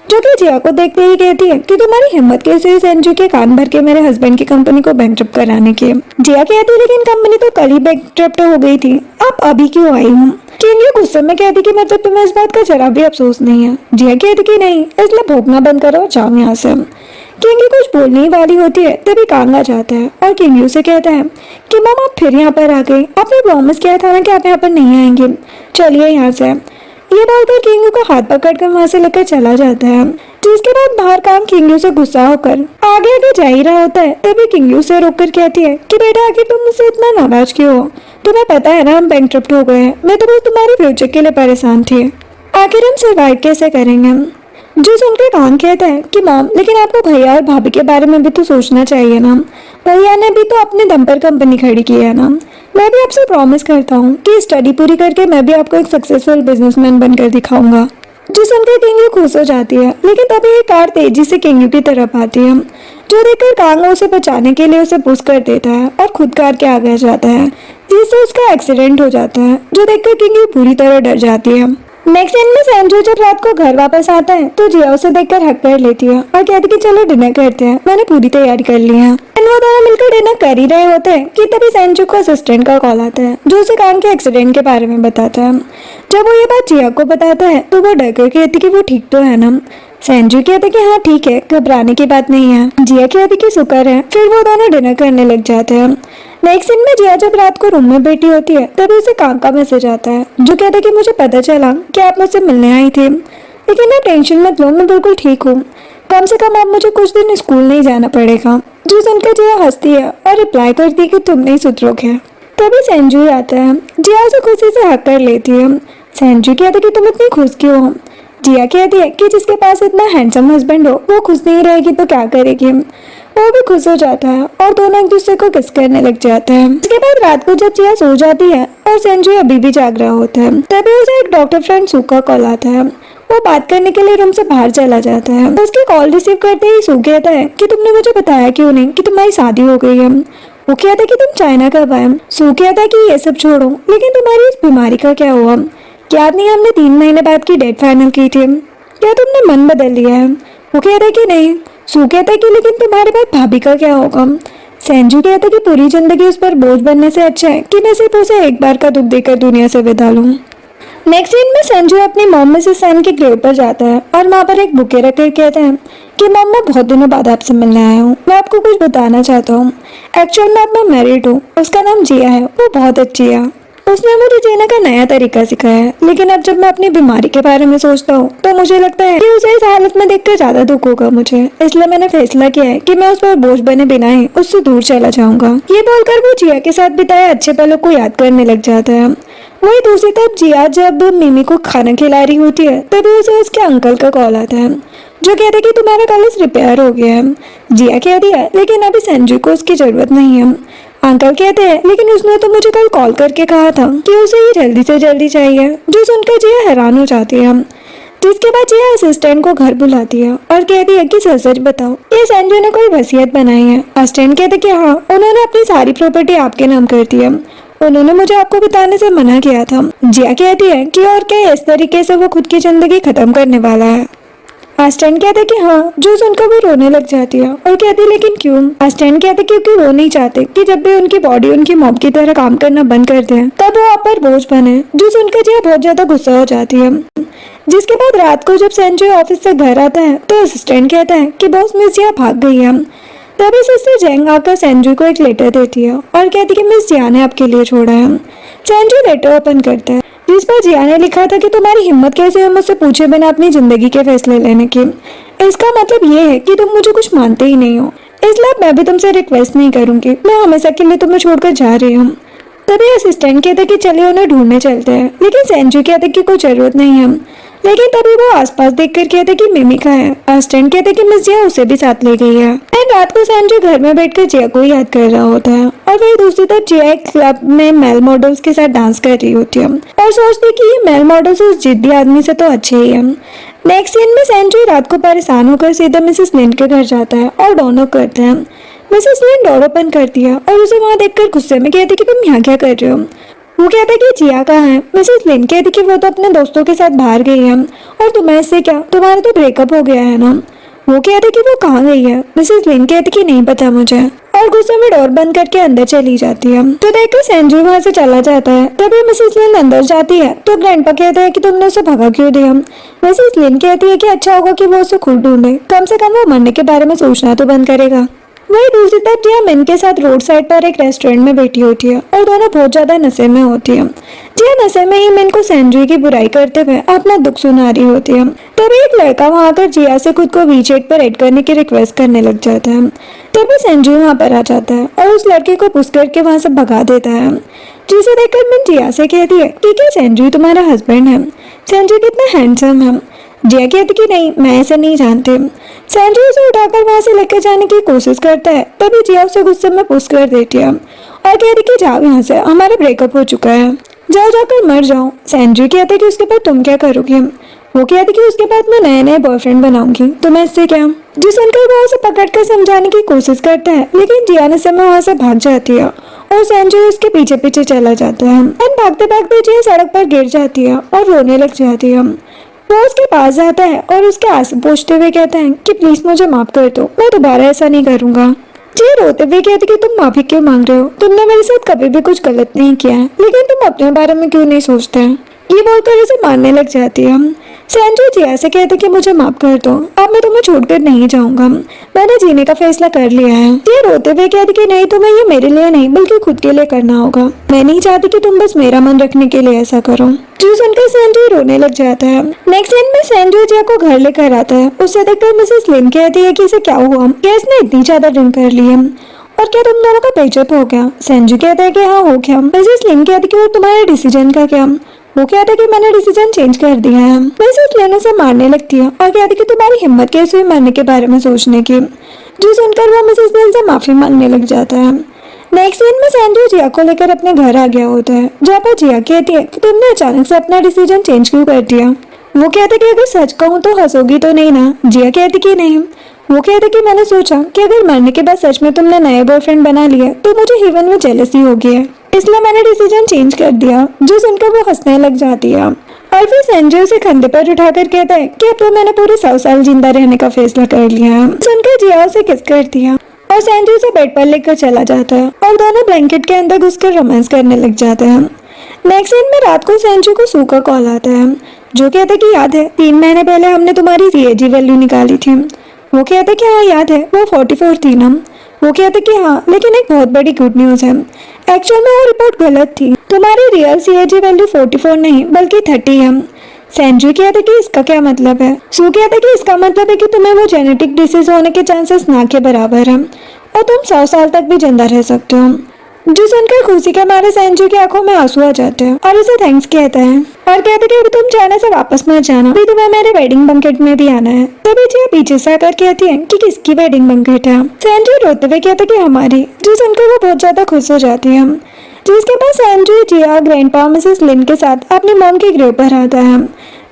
जो कि जिया को देखते ही कहती है कि तुम्हारी हिम्मत कैसे हुई संजू के कान भर के मेरे हस्बैंड की कंपनी को बैंकरप्ट कराने की। जिया कहती है लेकिन कंपनी तो कल ही बैंकरप्ट हो गई थी, आप अभी क्यों आई हूँ। किंगू गुस्से में कहती कि मतलब तुम्हें इस बात का जरा भी अफसोस नहीं है। जिया कहती कि नहीं, इसलिए भोगना बंद करो, जाओ यहाँ से। किंगू कुछ बोलने वाली होती है तभी कांग आ जाता है और किंगू से कहता है कि मम आप फिर यहाँ पर आ गए, आपने प्रॉमिस किया था ना कि आप यहाँ पर नहीं आएंगे, चलिए यहाँ से। ये बोलकर किंगू का हाथ पकड़कर वहाँ से लेकर चला जाता है। जिसके बाद बाहर काम किंगयू से गुस्सा होकर आगे आगे जा ही रहा होता है। तभी किंगयू से रोककर कहती है कि बेटा आखिर तुम मुझसे इतना नाराज क्यों हो? तुम्हें पता है ना हम बैंकक्रप्ट हो गए हैं। मैं तो बस तुम्हारे फ्यूचर के लिए परेशान थी। आखिर हम सर्वाइव कैसे करेंगे? जो सुनकर कान कहता है कि मॉम लेकिन आपको भैया और भाभी के बारे में भी तो सोचना चाहिए ना। भैया ने भी तो अपने दम पर कंपनी खड़ी की है ना। मैं भी आपसे प्रॉमिस करता हूँ कि स्टडी पूरी करके मैं भी आपको एक सक्सेसफुल बिजनेसमैन बनकर दिखाऊंगा। जो सुनकर किंगयू खुश हो जाती है, लेकिन तभी एक कार तेजी से किंगयू की तरफ आती है। जो देखकर कांग उसे बचाने के लिए उसे पुश कर देता है और खुद कार के आगे जाता है, जिससे उसका एक्सीडेंट हो जाता है। जो देखकर किंगयू पूरी तरह डर जाती है। नेक्स्ट सीन में संजू जब रात को घर वापस आता है तो जिया उसे देखकर हक कर लेती है और कहती कि चलो डिनर करते हैं, मैंने पूरी तैयारी कर ली है। वो दोनों मिलकर डिनर कर ही रहे होते हैं कि तभी संजू को असिस्टेंट का कॉल आता है जो उसे कांग के एक्सीडेंट के बारे में बताता है। जब वो ये बात जिया को बताता है तो वो डर कर कहती कि वो ठीक तो है ना। संजू कहते कि हाँ ठीक है, घबराने की बात नहीं है। जिया कहती कि शुक्र है। फिर वो दोनों डिनर करने लग जाते हैं। नेक्स्ट सीन में जिया जब रात को रूम में बैठी होती है तभी उसे कांग का मैसेज आता है जो कहता है कि मुझे पता चला कि आप मुझसे मिलने आई थी, लेकिन आप टेंशन मत लो, मैं बिल्कुल ठीक हूँ। कम से कम अब मुझे कुछ दिन स्कूल नहीं जाना पड़ेगा। जो सुनकर जिया हंसती है और रिप्लाई करती है कि तुम नहीं सुधरोगे। तभी संजू आता है। जिया उसे खुशी से हक कर लेती है। संजू कहता है कि तुम इतनी खुश क्यों हो? जिया कहती है कि जिसके पास इतना हैंडसम हस्बैंड हो वो खुश नहीं रहेगी तो क्या करेगी। वो भी खुश हो जाता है और दोनों एक दूसरे को किस करने लग जाते हैं। इसके बाद रात को जब जिया सो जाती है और संजू अभी भी जाग रहा होता है तभी उसे एक डॉक्टर फ्रेंड सू का कॉल आता है। वो बात करने के लिए रूम से बाहर चला जाता है। उसकी कॉल रिसीव करते ही सू कहता है कि तुमने मुझे बताया क्यों नहीं कि तुम्हारी शादी हो गई है। वो कहता है कि तुम चाइना कब आए। सू कहता है कि ये सब छोड़ो, लेकिन तुम्हारी इस बीमारी का क्या हुआ? याद नहीं हमने 3 महीने बाद की डेट फाइनल की थी, क्या तुमने मन बदल लिया है? वो कहता है कि नहीं। सू कहता है कि लेकिन तुम्हारे बाद भाभी का क्या होगा? संजू कहता है कि पूरी जिंदगी उस पर बोझ बनने से अच्छा है कि मैं सिर्फ उसे एक बार का दुख देकर दुनिया से विदा लूं। नेक्स्ट सीन में संजू अपनी मॉम मिसेस सैन के ग्रेव पर जाता है और वहाँ पर एक बुके रखकर कहता है कि मॉम मैं बहुत दिनों बाद आपसे मिलने आया हूँ, मैं आपको कुछ बताना चाहता हूँ। एक्चुअल में अब मैं मैरिड हूँ, उसका नाम जिया है, वो बहुत अच्छी है। उसने मुझे जीने का नया तरीका सिखाया है, लेकिन अब जब मैं अपनी बीमारी के बारे में सोचता हूँ तो मुझे लगता है कि उसे इस हालत में देखकर ज्यादा दुख होगा मुझे। इसलिए मैंने फैसला किया है कि मैं उस पर बोझ बने बिना ही उससे दूर चला जाऊंगा। ये बोलकर वो जिया के साथ बिताए अच्छे पलों को याद करने लग जाता है। वही दूसरी तरफ जिया जब मिमी को खाना खिला रही होती है तभी उसे उसके अंकल का कॉल आता है जो कहते हैं कि तुम्हारा कॉलेज रिपेयर हो गया है। जिया कहती है लेकिन अभी संजू को उसकी जरूरत नहीं है। अंकल कहते हैं लेकिन उसने तो मुझे कल कॉल करके कहा था कि उसे ये जल्दी से जल्दी चाहिए। जो सुनकर जिया हैरान हो जाती है। जिसके बाद जिया असिस्टेंट को घर बुलाती है और कहती है कि सच बताओ ये संजू ने कोई वसीयत बनाई है? असिस्टेंट कहते कि हाँ, उन्होंने अपनी सारी प्रॉपर्टी आपके नाम कर दी है, उन्होंने मुझे आपको बताने से मना किया था। जिया कहती है कि और क्या इस तरीके से वो खुद की जिंदगी खत्म करने वाला है? असिस्टेंट कहते कि हाँ। जो सुनकर वो रोने लग जाती है और कहती लेकिन क्यों? असिस्टेंट कहते क्योंकि वो नहीं चाहते कि जब भी उनकी बॉडी उनकी मॉम की तरह काम करना बंद कर दे तब वो आप पर बोझ बने। जो सुनकर जिया बहुत ज्यादा गुस्सा हो जाती है। जिसके बाद रात को जब संजय ऑफिस से घर आता है तो असिस्टेंट कहता है कि बॉस मिस जिया भाग गई है। तभी सिस्टर जेंग आकर संजू को एक लेटर देती है और कहती कि मिस जिया ने आपके लिए छोड़ा है। संजू लेटर ओपन करता है जिस पर जिया ने लिखा था कि तुम्हारी हिम्मत कैसे है मुझसे पूछे बिना अपनी जिंदगी के फैसले लेने की। इसका मतलब ये है कि तुम मुझे कुछ मानते ही नहीं हो, इसलिए मैं भी तुमसे रिक्वेस्ट नहीं करूंगी, मैं हमेशा के लिए तुम्हें छोड़कर जा रही हूँ। तभी असिस्टेंट कहते कि चलिए उन्हें ढूंढने चलते हैं, लेकिन संजू कहते कि कोई जरूरत नहीं है। लेकिन तभी वो आसपास देखकर कहते कि मिमी का है। असिस्टेंट कहते कि मिस जिया उसे भी साथ ले गई है। रात को संजू घर में बैठकर जिया को याद कर रहा होता है और वही दूसरी तरफ जिया एक क्लब में मेल मॉडल्स के साथ डांस कर रही होती है और सोचती कि ये मेल मॉडल्स उस जिद्दी आदमी से तो अच्छे ही है। नेक्स्ट सीन में संजू रात को परेशान होकर सीधा मिसेस लिंड के घर जाता है और डोर करते हैं। मिसेस लिंड डोर ओपन करती है और उसे वहाँ देखकर गुस्से में कहती कि तुम यहाँ क्या कर रहे हो? वो कहता है कि जिया कहाँ है? मिसेस लिंड कहती कि वो तो अपने दोस्तों के साथ बाहर गई है और तुम्हें इससे क्या, तुम्हारा तो ब्रेकअप हो गया है ना। वो कहते कि वो कहाँ गई है? मिसेस लिंड कहती कि नहीं पता मुझे और गुस्से में डोर बंद करके अंदर चली जाती है। तो देखकर संजू वहाँ से चला जाता है। तभी मिसेस लिंड अंदर जाती है तो ग्रैंडपा कहता है कि तुमने उसे भगा क्यों दिया? मिसेस लिंड कहती है कि अच्छा होगा कि वो उसे खुद ढूंढे, कम से कम वो मरने के बारे में सोचना तो बंद करेगा। वही दूसरी तरफ जिया मिन के साथ रोड साइड पर एक रेस्टोरेंट में बैठी होती है और दोनों बहुत ज्यादा नशे में होती है। जिया जिया नशे में ही मिन को संजू की बुराई करते हुए अपना दुख सुना रही होती है। तभी एक लड़का वहां आकर जिया से खुद को वीचैट पर ऐड करने की रिक्वेस्ट करने लग जाता है। तभी संजू वहां पर आ जाता है और उस लड़के को पुश करके वहां से भगा देता है, जिसे देखकर मिन जिया से कहती है कि क्या संजू तुम्हारा हस्बैंड है? संजू कितना हैंडसम है। जिया कहती कि नहीं, मैं ऐसा नहीं जानती। संजू उसे उठाकर वहां से लेकर जाने की कोशिश करता है। तभी जिया उसे गुस्से में पुश कर देती है और कहती कि जाओ यहाँ से, हमारा ब्रेकअप हो चुका है, जाओ जाकर मर जाओ। संजू कहते कि उसके बाद तुम क्या करोगी? वो कहती कि उसके बाद मैं नए नए बॉयफ्रेंड बनाऊंगी, तुम्हें इससे क्या? जो सुनकर वो उसे पकड़कर समझाने की कोशिश करता है, लेकिन जिया ने समय वहां से भाग जाती है और संजू उसके पीछे पीछे चला जाता है। भागते भागते जिया सड़क पर गिर जाती है और रोने लग जाती है। वो उसके पास जाता है और उसके आंसू पोंछते हुए कहता है कि प्लीज मुझे माफ कर दो, मैं दोबारा ऐसा नहीं करूंगा। जिया रोते हुए कहती कि तुम माफी क्यों मांग रहे हो? तुमने मेरे साथ कभी भी कुछ गलत नहीं किया है, लेकिन तुम अपने बारे में क्यों नहीं सोचते? ये बोलकर उसे मारने लग जाती है। संजू जिया से कहते कि मुझे माफ कर दो, अब मैं तुम्हें छोड़कर नहीं जाऊंगा, मैंने जीने का फैसला कर लिया है। जिया रोते हुए कहती कि नहीं, तुम्हें ये मेरे लिए नहीं बल्कि खुद के लिए करना होगा, मैं नहीं चाहती कि तुम बस मेरा मन रखने के लिए ऐसा करो। जो सुनकर संजू रोने लग जाता है। नेक्स्ट सीन में संजू जिया को घर लेकर आता है। उसे देखकर मिसेस लिन कहती है कि इसे क्या हुआ, क्या इसने इतनी ज्यादा ड्रिंक कर ली है और क्या तुम दोनों का पेचअप हो गया? संजू कहता है कि हाँ हो गया। मिसेस लिन कहती कि और तुम्हारे डिसीजन का क्या? वो कहता है कि मैंने डिसीजन चेंज कर दिया है। मिसेस लिन उसे मारने लगती है और कहती कि तुम्हारी हिम्मत कैसे हुई मरने के बारे में सोचने की? जो सुनकर वो मिसेस लिन से माफी मांगने लग जाता है। नेक्स्ट सीन में संजू जिया को लेकर अपने घर आ गया होता है, जहाँ पर जिया कहती है कि तुमने अचानक से अपना डिसीजन चेंज क्यों कर दिया? वो कहते कि अगर सच कहूँ तो हंसोगी तो नहीं ना? जिया कहती कि नहीं। वो कहते कि मैंने सोचा कि अगर मरने के बाद सच में तुमने नए बॉयफ्रेंड बना लिए तो मुझे इवन में जेलसी होगी है, इसलिए मैंने डिसीजन चेंज कर दिया। जो सुनकर वो हंसने लग जाती है और फिर संजू उसे कंधे पर उठाकर कहता है कि अब तो मैंने पूरे 100 साल जिंदा रहने का फैसला कर लिया है। सुनकर जिया उसे किस करती है और संजू उसे बेड पर लेकर चला जाता है और दोनों ब्लैंकेट के अंदर घुसकर रोमांस करने लग जाते हैं। नेक्स्ट सीन में रात को संजू को सू का कॉल आता है, जो कहते कि याद है 3 महीने पहले हमने तुम्हारी सीएजी वैल्यू निकाली थी? वो कहते कि हाँ याद है, वो 44 थी ना? वो कहते कि हाँ, लेकिन एक बहुत बड़ी गुड न्यूज है, एक्चुअल में वो रिपोर्ट गलत थी, तुम्हारी रियल सीएजी वैल्यू 44 नहीं बल्कि 30 है। संजू कहते कि इसका क्या मतलब है? सू कहते कि इसका मतलब है कि तुम्हें वो जेनेटिक डिसीज होने के चांसेस ना के बराबर है और तुम 100 साल तक भी जिंदा रह सकते हो। जो सुनकर खुशी के मारे संजू की आंखों में आंसू आ जाते हैं और उसे थैंक्स कहता है और कहते कि तुम जाने से वापस मत जाना, भी तुम्हें मेरे वेडिंग बंकेट में भी आना है। तभी जिया पीछे से आकर कहती है कि किसकी वेडिंग बंकेट है? संजू रोते हुए कहते कि हमारी। जो सुनकर वो बहुत ज्यादा खुश हो जाती है। जिसके बाद संजू जिया ग्रैंडपा मिसेस लिन के साथ अपनी मॉम के ग्रेव पर आता है।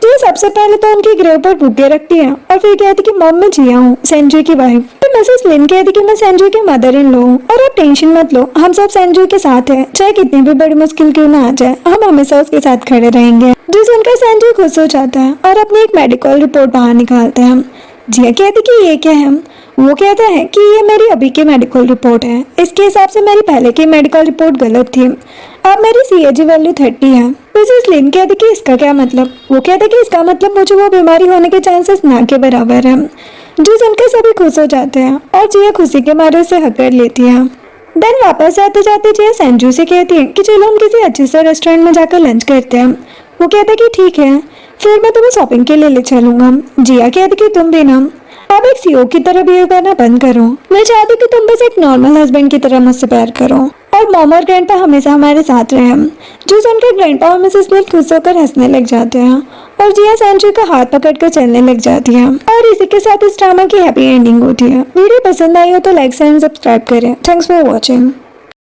जिया सबसे पहले तो उनकी ग्रेव पर बुके रखती है और फिर कहती कि मॉम मैं जिया हूँ, संजू की वाइफ। तो मिसेस लिन कहती कि मैं संजू की मदर इन लॉ हूँ और आप टेंशन मत लो, हम सब संजू के साथ हैं, चाहे कितनी भी बड़ी मुश्किल क्यों ना आ जाए, हम हमेशा उसके साथ खड़े रहेंगे। जो सुनकर संजू खुश हो जाता है और अपनी एक मेडिकल रिपोर्ट बाहर निकालता है। जिया कहती कि ये क्या है? वो कहता है कि ये मेरी अभी की मेडिकल रिपोर्ट है, इसके हिसाब से मेरी पहले की मेडिकल रिपोर्ट गलत थी, अब मेरी सीएजी वैल्यू 30 है। मिसेस लिन कहती कि इसका क्या मतलब? वो कहते कि इसका मतलब मुझे वो बीमारी होने के चांसेस ना के बराबर है। जो सुनकर सभी खुश हो जाते हैं और जिया खुशी के मारे उसे हक कर लेती है। देन वापस आते जाते जिया संजू से कहती है कि चलो हम किसी अच्छे से रेस्टोरेंट में जाकर लंच करते हैं। वो कहते कि ठीक है, फिर मैं तुम्हें शॉपिंग के लिए ले चलूंगा। जिया कहती कि तुम भी ना अब एक सीओ की तरह बिहेव करना बंद करो, मैं चाहती कि तुम बस एक नॉर्मल हस्बैंड की तरह मुझसे प्यार करो और मॉम और ग्रैंडपा हमेशा हमारे साथ रहे। जो सुनकर ग्रैंडपा और मिसेस लिन खुश होकर हंसने लग जाते हैं और जिया संजू का हाथ पकड़कर चलने लग जाती है और इसी के साथ इस ड्रामा की हैप्पी एंडिंग होती है। वीडियो पसंद आई हो तो लाइक एंड सब्सक्राइब करें। Thanks for watching.